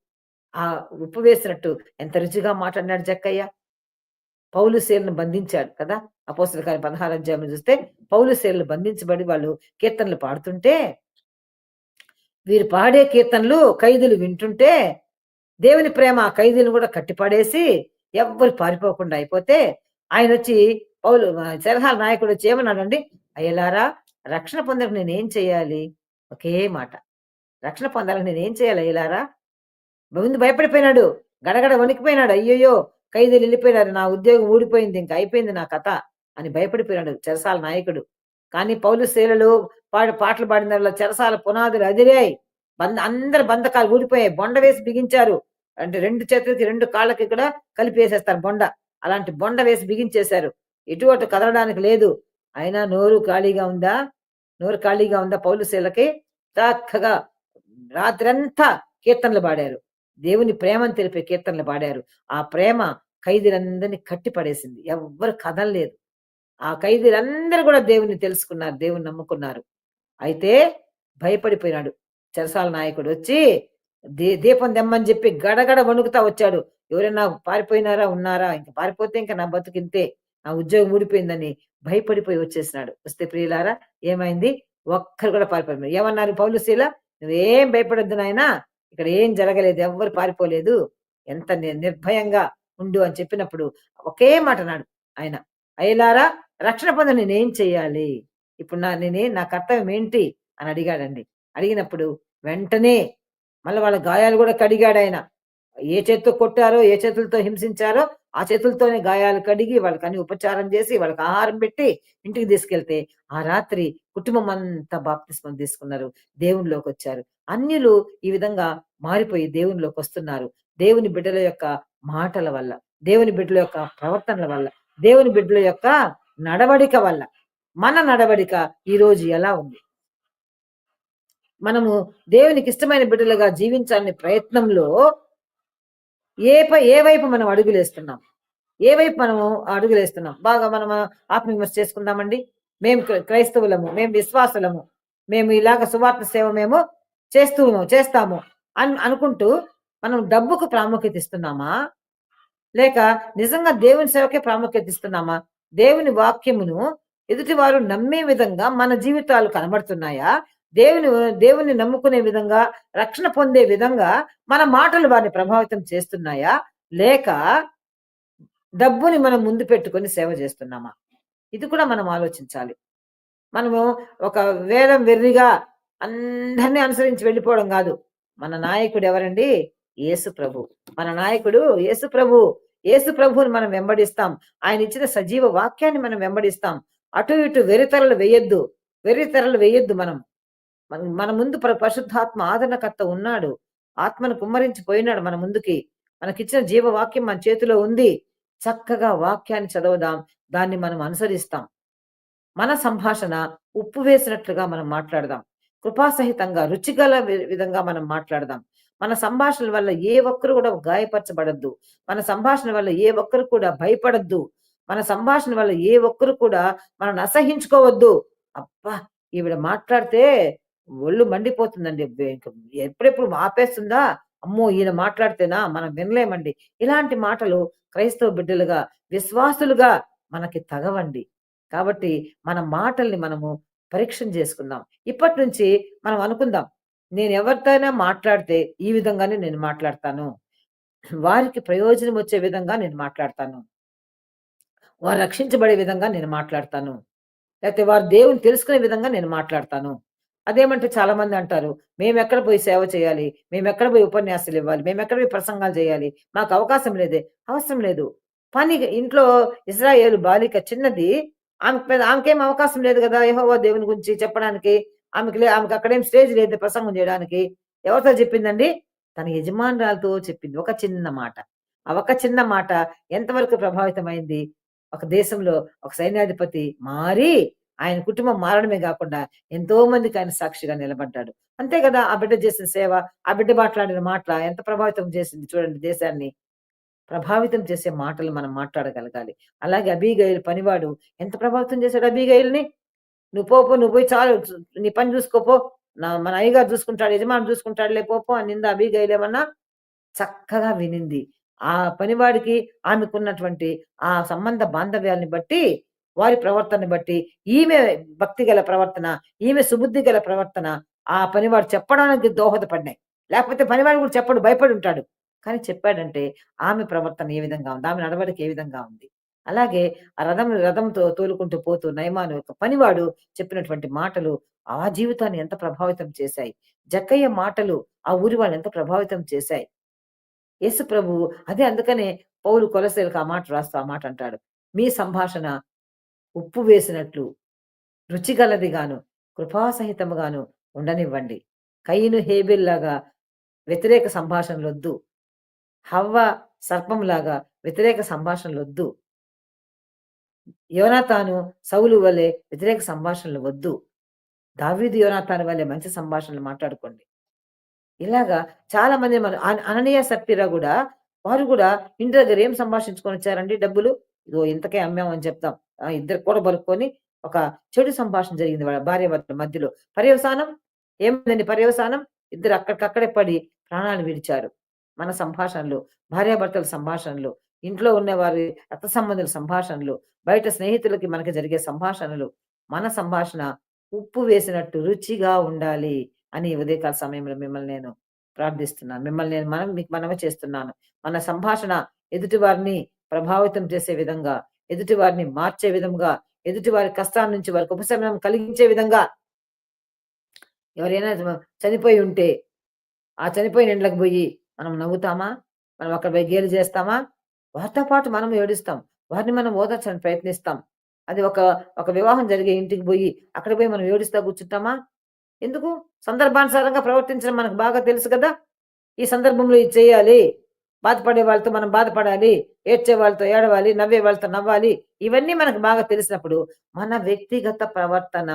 ఆ ఉప్పు వేసినట్టు ఎంత రుచిగా మాట్లాడినాడు జక్కయ్య. పౌలు శీలను బంధించాడు కదా! అపోస్తల కార్యం 16 అధ్యాయంలో చూస్తే పౌలు శీలలు బంధించబడి వాళ్ళు కీర్తనలు పాడుతుంటే, వీరు పాడే కీర్తనలు ఖైదీలు వింటుంటే, దేవుని ప్రేమ ఆ ఖైదీలను కూడా కట్టిపడేసి ఎవ్వరు పారిపోకుండా అయిపోతే, ఆయనొచ్చి చెరసాల నాయకుడొచ్చి ఏమన్నాడండి, "అయ్యలారా రక్షణ పొందడానికి నేనేం చేయాలి?" ఒకే మాట. రక్షణ పొందాలని నేనేం చేయాలి అయ్యలారా? ముందు భయపడిపోయినాడు. గడగడ వణికిపోయినాడు. అయ్యయ్యో! ఖైదీలు ఎళ్ళిపోయినారు. నా ఉద్యోగం ఊడిపోయింది. ఇంక అయిపోయింది నా కథ అని భయపడిపోయినాడు చెరసాల నాయకుడు. కానీ పౌలు శీలలు పాటలు పాడిన చెరసాల పునాదులు అదిరాయి. అందరి బంధకాలు ఊడిపోయాయి. బొండ వేసి బిగించారు. అంటే 2 చేతులకి 2 కాళ్ళకి కూడా కలిపేసేస్తారు బొండ. అలాంటి బొండ వేసి బిగించేశారు. ఇటు అటు కదలడానికి లేదు. అయినా నోరు ఖాళీగా ఉందా? నోరు ఖాళీగా ఉందా పౌలు శీలకి? చక్కగా రాత్రంతా కీర్తనలు పాడారు. దేవుని ప్రేమను తెలిపే కీర్తనలు పాడారు. ఆ ప్రేమ ఖైదీలందరిని కట్టి పడేసింది. ఎవ్వరు కదలలేదు. ఆ ఖైదీలందరూ కూడా దేవుణ్ణి తెలుసుకున్నారు. దేవుణ్ణి నమ్ముకున్నారు. అయితే భయపడిపోయినాడు. చెరసాల నాయకుడు వచ్చి దీపం దెమ్మని చెప్పి గడగడ వణుకుతా వచ్చాడు. ఎవరైనా పారిపోయినారా? ఉన్నారా? ఇంక పారిపోతే ఇంక నా బతుకింతే. నా ఉద్యోగం ఊడిపోయిందని భయపడిపోయి వచ్చేసినాడు. వస్తే ప్రియులారా ఏమైంది? ఒక్కరు కూడా పారిపోయారు. ఏమన్నారు పౌలు శీల? "నువ్వేం భయపడొద్దు నాయనా. ఇక్కడ ఏం జరగలేదు. ఎవ్వరు పారిపోలేదు. ఎంత నిర్భయంగా ఉండు" అని చెప్పినప్పుడు ఒకే మాట అన్నాడు ఆయన. "అయ్యలారా రక్షణ పొంద నేనేం చెయ్యాలి? ఇప్పుడు నా కర్తవ్యం ఏంటి?" అని అడిగాడండి. అడిగినప్పుడు వెంటనే మళ్ళీ వాళ్ళ గాయాలు కూడా కడిగాడాయన. ఏ చేత్తో కొట్టారో, ఏ చేతులతో హింసించారో ఆ చేతులతోనే గాయాలు కడిగి వాళ్ళకన్ని ఉపచారం చేసి, వాళ్ళకి ఆహారం పెట్టి ఇంటికి తీసుకెళ్తే, ఆ రాత్రి కుటుంబం అంతా బాప్తిస్మం తీసుకున్నారు. దేవునిలోకొచ్చారు. అన్యులు ఈ విధంగా మారిపోయి దేవునిలోకొస్తున్నారు. దేవుని బిడ్డల యొక్క మాటల వల్ల, దేవుని బిడ్డల యొక్క ప్రవర్తనల వల్ల, దేవుని బిడ్డల యొక్క నడవడిక వల్ల. మన నడవడిక ఈరోజు ఎలా ఉంది? మనము దేవునికి ఇష్టమైన బిడ్డలుగా జీవించాలనే ప్రయత్నంలో ఏ వైపు మనం అడుగులేస్తున్నాం? ఏ వైపు మనము అడుగులేస్తున్నాం? బాగా మనం ఆత్మవిమర్శ చేసుకుందామండి. మేము క్రైస్తవులము, మేము విశ్వాసులము, మేము ఇలాగ సువార్త సేవ మేము చేస్తాము అనుకుంటూ మనం డబ్బుకు ప్రాముఖ్యత ఇస్తున్నామా? లేక నిజంగా దేవుని సేవకే ప్రాముఖ్యత ఇస్తున్నామా? దేవుని వాక్యమును ఎదుటివారు నమ్మే విధంగా మన జీవితాలు కనబడుతున్నాయా? దేవుని నమ్ముకునే విధంగా, రక్షణ పొందే విధంగా మన మాటలు వారిని ప్రభావితం చేస్తున్నాయా? లేక డబ్బుని మనం ముందు పెట్టుకొని సేవ చేస్తున్నామా? ఇది కూడా మనం ఆలోచించాలి. మనము ఒక వేదం వెర్రిగా అందరినీ అనుసరించి వెళ్ళిపోవడం కాదు. మన నాయకుడు ఎవరండి? యేసు ప్రభు. మన నాయకుడు యేసు ప్రభు. యేసు ప్రభువుని మనం వెంబడిస్తాం. ఆయన ఇచ్చిన సజీవ వాక్యాన్ని మనం వెంబడిస్తాం. అటు ఇటు వెర్రితెరలు వేయొద్దు మనం. మన ముందు పరిశుద్ధాత్మ ఆదరణకర్త ఉన్నాడు. ఆత్మను కుమ్మరించిపోయినాడు మన ముందుకి. మనకిచ్చిన జీవవాక్యం మన చేతిలో ఉంది. చక్కగా వాక్యాన్ని చదవదాం. దాన్ని మనం అనుసరిస్తాం. మన సంభాషణ ఉప్పు వేసినట్లుగా మనం మాట్లాడదాం. కృపాసహితంగా రుచిగల విధంగా మనం మాట్లాడదాం. మన సంభాషణ వల్ల ఏ ఒక్కరు కూడా గాయపరచబడద్దు. మన సంభాషణ వల్ల ఏ ఒక్కరు కూడా భయపడద్దు. మన సంభాషణ వల్ల ఏ ఒక్కరు కూడా మనం అసహించుకోవద్దు. అబ్బా! ఈవిడ మాట్లాడితే ఒళ్ళు మండిపోతుందండి. ఎప్పుడెప్పుడు ఆపేస్తుందా? అమ్మో! ఈయన మాట్లాడితేనా మనం వినలేమండి. ఇలాంటి మాటలు క్రైస్తవ బిడ్డలుగా, విశ్వాసులుగా మనకి తగవండి. కాబట్టి మన మాటల్ని మనము పరీక్షణ చేసుకుందాం. ఇప్పటి నుంచి మనం అనుకుందాం. నేను ఎవరితోనైనా మాట్లాడితే ఈ విధంగానే నేను మాట్లాడతాను. వారికి ప్రయోజనం వచ్చే విధంగా నేను మాట్లాడతాను. వారు రక్షించబడే విధంగా నేను మాట్లాడతాను. లేకపోతే వారు దేవుని తెలుసుకునే విధంగా నేను మాట్లాడతాను. అదేమంటే చాలా మంది అంటారు, మేమెక్కడ పోయి సేవ చేయాలి? మేమెక్కడ పోయి ఉపన్యాసాలు ఇవ్వాలి? మేమెక్కడ పోయి ప్రసంగాలు చేయాలి? మాకు అవకాశం లేదే. అవసరం లేదు. పని ఇంట్లో ఇశ్రాయేలు బాలిక చిన్నది. ఆమెకేం అవకాశం లేదు కదా! యెహోవా దేవుని గురించి చెప్పడానికి. ఆమెకు అక్కడేం స్టేజ్ లేదు ప్రసంగం చేయడానికి. ఎవరితో చెప్పిందండి? తన యజమానురాలతో చెప్పింది. ఒక చిన్న మాట. ఆ ఒక చిన్న మాట ఎంతవరకు ప్రభావితమైంది? ఒక దేశంలో ఒక సైన్యాధిపతి మారి ఆయన కుటుంబం మారడమే కాకుండా ఎంతో మందికి ఆయన సాక్షిగా నిలబడ్డాడు. అంతే కదా! ఆ బిడ్డ చేసిన సేవ, ఆ బిడ్డ మాట్లాడిన మాటల ఎంత ప్రభావితం చేసింది చూడండి దేశాన్ని. ప్రభావితం చేసే మాటలు మనం మాట్లాడగలగాలి. అలాగే అబీగయీలు పనివాడు ఎంత ప్రభావితం చేశాడు అబీగయీలుని? నువ్వు పోయి చాలు నీ పని చూసుకోపో. మన అయ్యగారు చూసుకుంటాడు, యజమాని చూసుకుంటాడులే పో అనిందా అబీగయీలు ఏమన్నా? చక్కగా వినింది. ఆ పనివాడికి ఆమెకున్నటువంటి ఆ సంబంధ బాంధవ్యాల్ని బట్టి, వారి ప్రవర్తనని బట్టి, ఈమె భక్తి గల ప్రవర్తన, ఈమె సుబుద్ధి గల ప్రవర్తన ఆ పనివాడు చెప్పడానికి దోహదపడినాయి. లేకపోతే పనివాడు కూడా చెప్పడు, భయపడి ఉంటాడు. కానీ చెప్పాడంటే ఆమె ప్రవర్తన ఏ విధంగా ఉంది? ఆమె నడవడిక ఏ విధంగా ఉంది? అలాగే ఆ రథంతో తోలుకుంటూ పోతూ నయమాను యొక్క పనివాడు చెప్పినటువంటి మాటలు ఆ జీవితాన్ని ఎంత ప్రభావితం చేశాయి. జక్కయ్య మాటలు ఆ ఊరి వాళ్ళని ఎంత ప్రభావితం చేశాయి. యేసు ప్రభువు అదే అందుకనే పౌలు కొలస్సీలకు ఆ మాట రాస్తూ ఆ మాట అంటాడు. మీ సంభాషణ ఉప్పు వేసినట్లు రుచిగలదిగాను, కృపాసహితముగాను ఉండనివ్వండి. కయీను హేబెల్‌లాగా వ్యతిరేక సంభాషణలొద్దు. హవ్వ సర్పంలాగా వ్యతిరేక సంభాషణలొద్దు. యోనాతాను, సౌలు వలె వ్యతిరేక సంభాషణలు వద్దు. దావీదు, యోనాతాను వలె మంచి సంభాషణలు మాట్లాడుకోండి. ఇలాగా చాలా మంది మన అననీయ, సప్ఫీరా గూడా వారు గూడా ఇంటి దగ్గర ఏం సంభాషించుకొనొచ్చారండి డబ్బులు? ఇదిగో ఇంతకే అమ్మామని చెప్తాం. ఇద్దరు కూడబలుక్కొని ఒక చెడు సంభాషణ జరిగింది వాళ్ళ భార్యాభర్తల మధ్యలో. పర్యవసానం ఏమైందండి పర్యవసానం? ఇద్దరు అక్కడికక్కడే పడి ప్రాణాలు విడిచారు. మన సంభాషణలు, భార్యాభర్తల సంభాషణలు, ఇంట్లో ఉన్నవారి రక్త సంబంధుల సంభాషణలు, బయట స్నేహితులకి మనకి జరిగే సంభాషణలు, మన సంభాషణ ఉప్పు వేసినట్టు రుచిగా ఉండాలి. అని ఈ ఉదయకాల సమయంలో మిమ్మల్ని నేను ప్రార్థిస్తున్నాను. మిమ్మల్ని నేను మీకు మనవి చేస్తున్నాను. మన సంభాషణ ఎదుటి వారిని ప్రభావితం చేసే విధంగా, ఎదుటి వారిని మార్చే విధంగా, ఎదుటి వారి కష్టాల నుంచి వారికి ఉపశమనం కలిగించే విధంగా ఎవరైనా చనిపోయి ఉంటే, ఆ చనిపోయిన ఇండ్లకు బోయి మనం నవ్వుతామా? మనం అక్కడ పోయి గేలి చేస్తామా? వారితో పాటు మనం ఏడుస్తాం. వారిని మనం ఓదార్చడానికి ప్రయత్నిస్తాం. అది ఒక ఒక వివాహం జరిగే ఇంటికి బోయి, అక్కడ పోయి మనం ఏడుస్తా కూర్చుంటామా? ఎందుకు? సందర్భానుసారంగా ప్రవర్తించడం మనకు బాగా తెలుసు కదా! ఈ సందర్భంలో ఇది చేయాలి. బాధపడే వాళ్ళతో మనం బాధపడాలి. ఏడ్చే వాళ్ళతో ఏడవాలి. నవ్వే వాళ్ళతో నవ్వాలి. ఇవన్నీ మనకు బాగా తెలిసినప్పుడు, మన వ్యక్తిగత ప్రవర్తన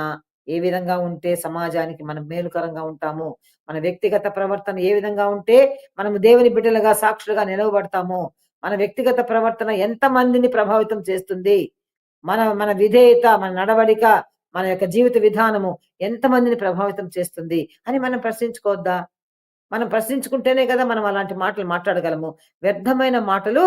ఏ విధంగా ఉంటే సమాజానికి మనం మేలుకరంగా ఉంటాము. మన వ్యక్తిగత ప్రవర్తన ఏ విధంగా ఉంటే మనము దేవుని బిడ్డలుగా, సాక్షులుగా నిలవబడతాము. మన వ్యక్తిగత ప్రవర్తన ఎంతమందిని ప్రభావితం చేస్తుంది. మన మన విధేయత, మన నడవడిక, మన యొక్క జీవిత విధానము ఎంతమందిని ప్రభావితం చేస్తుంది అని మనం ప్రశ్నించుకోవద్దా? మనం ప్రశ్నించుకుంటేనే కదా మనం అలాంటి మాటలు మాట్లాడగలము. వ్యర్థమైన మాటలు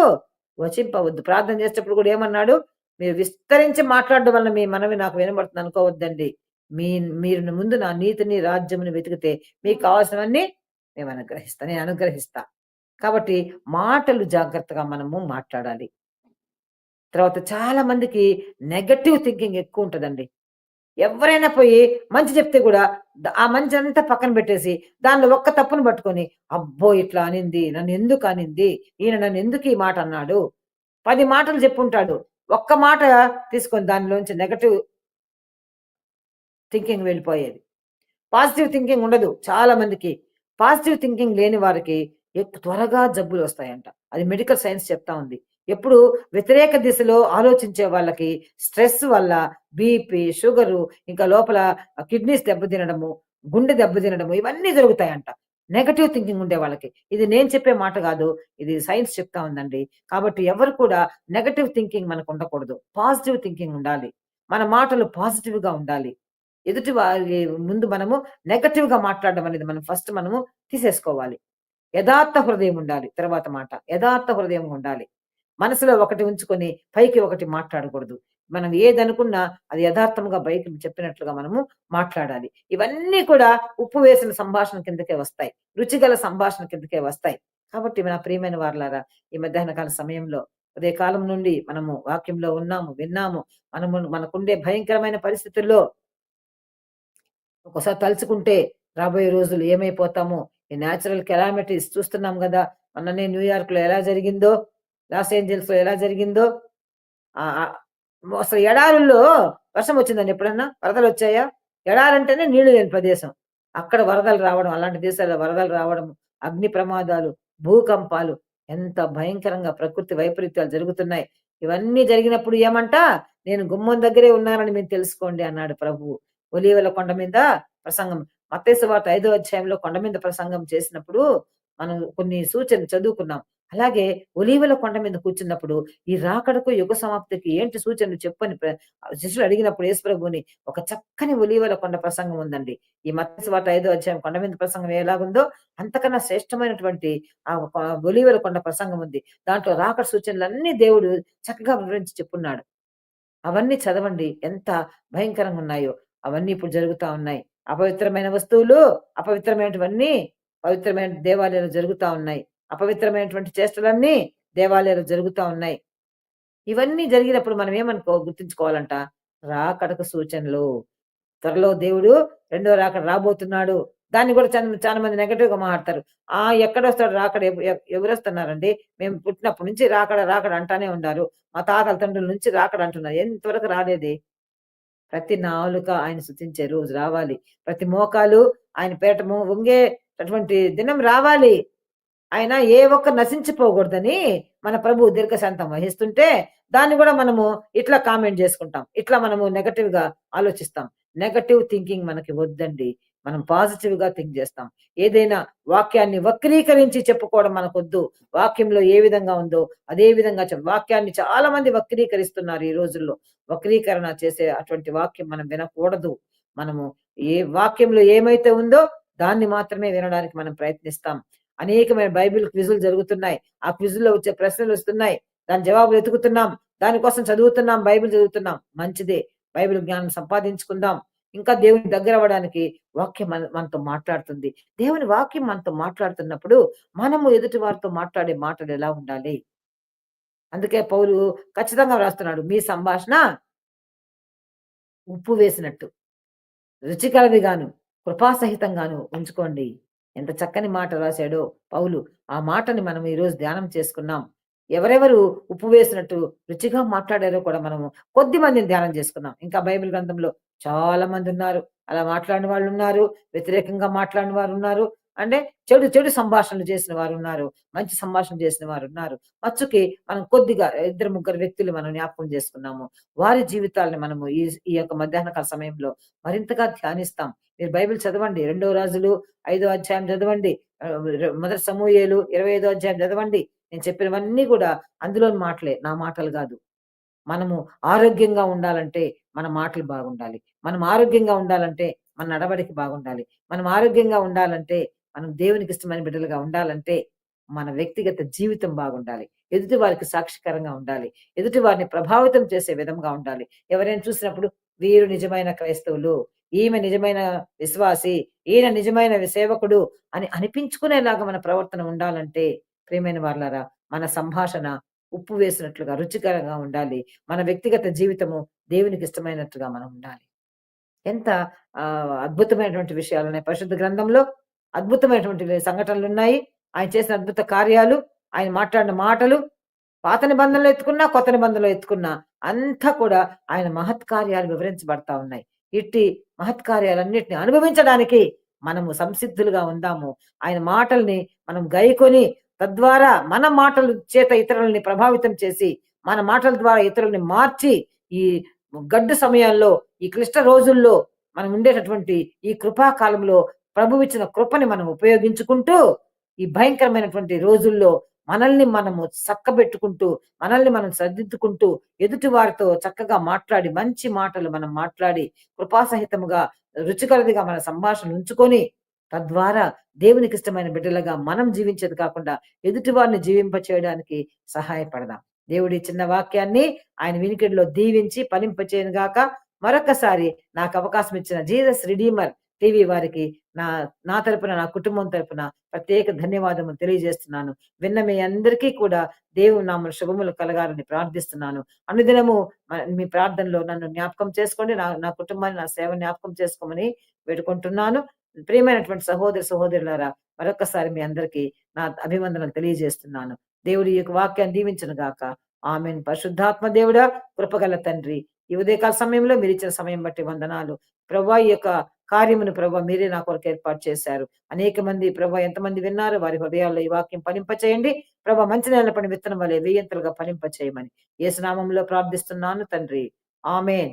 వచింపవద్దు. ప్రార్థన చేసేటప్పుడు కూడా ఏమన్నాడు? మీరు విస్తరించి మాట్లాడడం వల్ల మీ మనవి నాకు వినబడుతుంది అనుకోవద్దండి. మీ మీరు ముందు నా నీతిని, రాజ్యమును వెతికితే మీకు కావాల్సినవన్నీ నేను అనుగ్రహిస్తా. కాబట్టి మాటలు జాగ్రత్తగా మనము మాట్లాడాలి. తర్వాత చాలా మందికి నెగెటివ్ థింకింగ్ ఎక్కువుంటదండి. ఎవ్వరైనా పోయి మంచి చెప్తే గూడా ఆ మంచంతా పక్కన పెట్టేసి, దానిలో ఒక్క తప్పును పట్టుకొని, అబ్బో! ఇట్లా అనింది. నన్నెందుకు అనింది? ఈయన నన్నెందుకు ఈ మాట అన్నాడు? 10 మాటలు చెప్పుంటాడు. ఒక్క మాట తీసుకొని దానిలోంచి నెగెటివ్ థింకింగ్ వెళ్ళిపోయేది. పాజిటివ్ థింకింగ్ ఉండదు చాలా మందికి. పాజిటివ్ థింకింగ్ లేని వారికి త్వరగా జబ్బులొస్తాయంట. అది మెడికల్ సైన్స్ చెప్తా ఉంది. ఎప్పుడు వ్యతిరేక దిశలో ఆలోచించే వాళ్ళకి స్ట్రెస్ వల్ల బీపీ, షుగరు, ఇంకా లోపల కిడ్నీస్ దెబ్బతినడము, గుండె దెబ్బతినడము ఇవన్నీ జరుగుతాయంట. నెగెటివ్ థింకింగ్ ఉండే వాళ్ళకి. ఇది నేను చెప్పే మాట గాదు. ఇది సైన్స్ చెప్తా ఉందండి. కాబట్టి ఎవరు కూడా నెగెటివ్ థింకింగ్ మనకుండకూడదు. పాజిటివ్ థింకింగ్ ఉండాలి. మన మాటలు పాజిటివ్‌గా ఉండాలి. ఎదుటి వారి ముందు మనము నెగెటివ్‌గా మాట్లాడడం అనేది మనం ఫస్ట్ మనము తీసేసుకోవాలి. యథార్థ హృదయం ఉండాలి. తర్వాత మాట. యథార్థ హృదయం ఉండాలి. మనసులో ఒకటి ఉంచుకొని పైకి ఒకటి మాట్లాడకూడదు. మనం ఏదనుకున్నా అది యథార్థంగా బయటకి చెప్పినట్లుగా మనము మాట్లాడాలి. ఇవన్నీ కూడా ఉప్పు వేసిన సంభాషణ కిందకే వస్తాయి. రుచిగల సంభాషణ కిందకే వస్తాయి. కాబట్టి నా ప్రియమైన వారలారా, ఈ మధ్యాహ్న కాల సమయంలో ఉదయకాలం నుండి మనము వాక్యంలో ఉన్నాము, విన్నాము. మనకుండే భయంకరమైన పరిస్థితుల్లో ఒక్కోసారి తలుచుకుంటే రాబోయే రోజులు ఏమైపోతామో, ఈ నేచురల్ కెలామిటీస్ చూస్తున్నాం గదా! మొన్ననే న్యూయార్క్‌లో ఎలా జరిగిందో, లాస్ ఏంజెల్స్‌లో ఎలా జరిగిందో, ఆహ్, ఆహ్, అసలు ఎడారుల్లో వర్షం వచ్చిందండి ఎప్పుడన్నా? వరదలొచ్చాయా? ఎడారంటేనే నీళ్లు లేని ప్రదేశం. అక్కడ వరదలు రావడం, అలాంటి దేశాల్లో వరదలు రావడం, అగ్ని ప్రమాదాలు, భూకంపాలు ఎంత భయంకరంగా ప్రకృతి వైపరీత్యాలు జరుగుతున్నాయి. ఇవన్నీ జరిగినప్పుడు ఏమంట? నేను గుమ్మం దగ్గరే ఉన్నానని మీరు తెలుసుకోండి అన్నాడు ప్రభువు. ఒలీవల కొండ మీద ప్రసంగం. మత్తయి సువార్త 5వ అధ్యాయంలో కొండ మీద ప్రసంగం చేసినప్పుడు మనం కొన్ని సూచనలు చదువుకున్నాం. అలాగే ఒలీవల కొండ మీద కూర్చున్నప్పుడు ఈ రాకడకు, యుగ సమాప్తికి ఏంటి సూచనలు చెప్పని శిష్యులు అడిగినప్పుడు యేసుప్రభువుని ఒక చక్కని ఒలీవల కొండ ప్రసంగం ఉందండి. ఈ మత్తయి సువార్త 5వ అధ్యాయం కొండ మీద ప్రసంగం ఎలాగుందో అంతకన్నా శ్రేష్టమైనటువంటి ఆ ఒక ఒలీవల కొండ ప్రసంగం ఉంది. దాంట్లో రాకడ సూచనలన్నీ దేవుడు చక్కగా వివరించి చెప్పున్నాడు. అవన్నీ చదవండి. ఎంత భయంకరంగున్నాయో. అవన్నీ ఇప్పుడు జరుగుతా ఉన్నాయి. అపవిత్రమైన వస్తువులు, అపవిత్రమైనటువన్నీ పవిత్రమైన దేవాలయాలు జరుగుతా ఉన్నాయి. అపవిత్రమైనటువంటి చేష్టలన్నీ దేవాలయాలు జరుగుతా ఉన్నాయి. ఇవన్నీ జరిగినప్పుడు మనం గుర్తుంచుకోవాలంట, రాకడకు సూచనలు. త్వరలో దేవుడు రెండో రాకడ రాబోతున్నాడు. దాన్ని కూడా చాలా మంది నెగెటివ్‌గా మాట్లాడతారు. ఎక్కడొస్తాడు రాకడ? ఎవరొస్తున్నారండి? మేము పుట్టినప్పటి నుంచి రాకడ, రాకడ అంటానే ఉన్నారు. మా తాతల తండ్రుల నుంచి రాకడ అంటున్నారు. ఎంతవరకు రాలేదే? ప్రతి నాలుక ఆయన స్తుతించే రోజు రావాలి. ప్రతి మోకాలు ఆయన పేరట వంగేటటువంటి దినం రావాలి. ఆయన ఏ ఒక్కరు నశించిపోకూడదని మన ప్రభువు దీర్ఘశాంతం వహిస్తుంటే, దాన్ని గూడా మనము ఇట్లా కామెంట్ జేసుకుంటాం. ఇట్లా మనము నెగెటివ్‌గా ఆలోచిస్తాం. నెగెటివ్ థింకింగ్ మనకి వద్దండి. మనం పాజిటివ్‌గా థింక్ జేస్తాం. ఏదైనా వాక్యాన్ని వక్రీకరించి చెప్పుకోవడం మనకొద్దు. వాక్యంలో ఏ విధంగా ఉందో అదే విధంగా వాక్యాన్ని చాలా మంది వక్రీకరిస్తున్నారు ఈ రోజుల్లో. వక్రీకరణ చేసే అటువంటి వాక్యం మనం వినకూడదు. మనము ఏ వాక్యంలో ఏమైతే ఉందో దాన్ని మాత్రమే వినడానికి మనం ప్రయత్నిస్తాం. అనేకమైన బైబిల్ క్విజులు జరుగుతున్నాయి. ఆ క్విజుల్లో వచ్చే ప్రశ్నలు వస్తున్నాయి. దాని జవాబులు వెతుకుతున్నాం. దానికోసం చదువుతున్నాం. బైబిల్ చదువుతున్నాం. మంచిదే. బైబిల్ జ్ఞానం సంపాదించుకుందాం. ఇంకా దేవునికి దగ్గరవ్వడానికి వాక్యం మనతో మాట్లాడుతుంది. దేవుని వాక్యం మనతో మాట్లాడుతున్నప్పుడు మనము ఎదుటి వారితో మాట్లాడే మాటలు ఎలా ఉండాలి? అందుకే పౌలు ఖచ్చితంగా వ్రాస్తున్నాడు. మీ సంభాషణ ఉప్పు వేసినట్టు, రుచికరదిగాను, కృపాసహితంగాను ఉంచుకోండి. ఎంత చక్కని మాట రాశాడో పౌలు. ఆ మాటని మనం ఈరోజు ధ్యానం చేసుకున్నాం. ఎవరెవరు ఉప్పు వేసినట్టు రుచిగా మాట్లాడారో కూడా మనము కొద్ది మందిని ధ్యానం చేసుకున్నాం. ఇంకా బైబిల్ గ్రంథంలో చాలా మంది ఉన్నారు. అలా మాట్లాడిన వాళ్ళున్నారు. వ్యతిరేకంగా మాట్లాడిన వారున్నారు. అంటే చెడు చెడు సంభాషణలు చేసిన వారున్నారు. మంచి సంభాషణ చేసిన వారున్నారు. మచ్చుకి మనం కొద్దిగా ఇద్దరు ముగ్గురు వ్యక్తులు మనం జ్ఞాపకం చేసుకున్నాము. వారి జీవితాలను మనము ఈ యొక్క మధ్యాహ్న కాల సమయంలో మరింతగా ధ్యానిస్తాం. మీరు బైబిల్ చదవండి. 2 రాజులు 5వ అధ్యాయం చదవండి. మొదటి సమూయేలు 25వ అధ్యాయం చదవండి. నేను చెప్పినవన్నీ కూడా అందులోని మాటలే. నా మాటలు గాదు. మనము ఆరోగ్యంగా ఉండాలంటే మన మాటలు బాగుండాలి. మనం ఆరోగ్యంగా ఉండాలంటే మన నడవడిక బాగుండాలి. మనం ఆరోగ్యంగా ఉండాలంటే మనం దేవునికి ఇష్టమైన బిడ్డలుగా ఉండాలంటే మన వ్యక్తిగత జీవితం బాగుండాలి. ఎదుటి వారికి సాక్షికరంగా ఉండాలి. ఎదుటి వారిని ప్రభావితం చేసే విధంగా ఉండాలి. ఎవరైనా చూసినప్పుడు వీరు నిజమైన క్రైస్తవులు, ఈమె నిజమైన విశ్వాసి, ఈయన నిజమైన సేవకుడు అని అనిపించుకునేలాగా మన ప్రవర్తన ఉండాలంటే ప్రియమైన వారలారా, మన సంభాషణ ఉప్పు వేసినట్లుగా రుచికరంగా ఉండాలి. మన వ్యక్తిగత జీవితము దేవునికి ఇష్టమైనట్టుగా మనం ఉండాలి. ఎంత అద్భుతమైనటువంటి విషయాలున్నాయి. పరిశుద్ధ గ్రంథంలో అద్భుతమైనటువంటి సంఘటనలున్నాయి. ఆయన చేసిన అద్భుత కార్యాలు, ఆయన మాట్లాడిన మాటలు, పాత నిబంధనలో ఎత్తుకున్నా, కొత్త నిబంధనలో ఎత్తుకున్నా అంతా కూడా ఆయన మహత్కార్యాలు వివరించబడతా ఉన్నాయి. ఇట్టి మహత్కార్యాలన్నిటిని అనుభవించడానికి మనము సంసిద్ధులుగా ఉందాము. ఆయన మాటల్ని మనం గైకొని తద్వారా మన మాటల చేత ఇతరులని ప్రభావితం చేసి, మన మాటల ద్వారా ఇతరులని మార్చి, ఈ గడ్డు సమయాల్లో, ఈ క్లిష్ట రోజుల్లో మనం ఉండేటటువంటి ఈ కృపా కాలంలో ప్రభువిచ్చిన కృపని మనం ఉపయోగించుకుంటూ, ఈ భయంకరమైనటువంటి రోజుల్లో మనల్ని మనము చక్కబెట్టుకుంటూ, మనల్ని మనం సరిదిద్దుకుంటూ, ఎదుటి వారితో చక్కగా మాట్లాడి, మంచి మాటలు మనం మాట్లాడి, కృపాసహితముగా, రుచికరదిగా మన సంభాషణ ఉంచుకొని, తద్వారా దేవునికిష్టమైన బిడ్డలుగా మనం జీవించేది కాకుండా, ఎదుటి వారిని జీవింపచేయడానికి సహాయపడదాం. దేవుడి చిన్న వాక్యాన్ని ఆయన వినికిడిలో దీవించి ఫలింపచేయను గాక. మరొక్కసారి నాకు అవకాశం ఇచ్చిన జీసస్ రిడీమర్ టీవీ వారికి నా నా తరపున, నా కుటుంబం తరపున ప్రత్యేక ధన్యవాదములు తెలియజేస్తున్నాను. విన్న మీ అందరికీ కూడా దేవుని నామమున శుభములు కలగాలని ప్రార్థిస్తున్నాను. అనుదినము మీ ప్రార్థనలో నన్ను జ్ఞాపకం చేసుకోండి. నా కుటుంబాన్ని, నా సేవ జ్ఞాపకం చేసుకోమని వేడుకుంటున్నాను. ప్రియమైనటువంటి సహోదరులారా, మరొక్కసారి మీ అందరికీ నా అభివందనలు తెలియజేస్తున్నాను. దేవుడి యొక్క వాక్యాన్ని దీవించును గాక. ఆమేన్. పరిశుద్ధాత్మ దేవుడా, కృపగల తండ్రి, ఈ ఉదయకాల సమయంలో మీరిచ్చిన సమయం బట్టి వందనాలు. ప్రభువా, ఈ యొక్క కార్యమును ప్రభువా మీరే నా కొరకు ఏర్పాటు చేశారు. అనేక మంది ప్రభువా, ఎంతమంది విన్నారు వారి హృదయాల్లో ఈ వాక్యం ఫలింపచేయండి. ప్రభువా, మంచి నేల పడిన విత్తనం వలె వెయ్యంతలుగా ఫలింపచేయమని యేసు నామములో ప్రార్థిస్తున్నాను తండ్రి. ఆమేన్.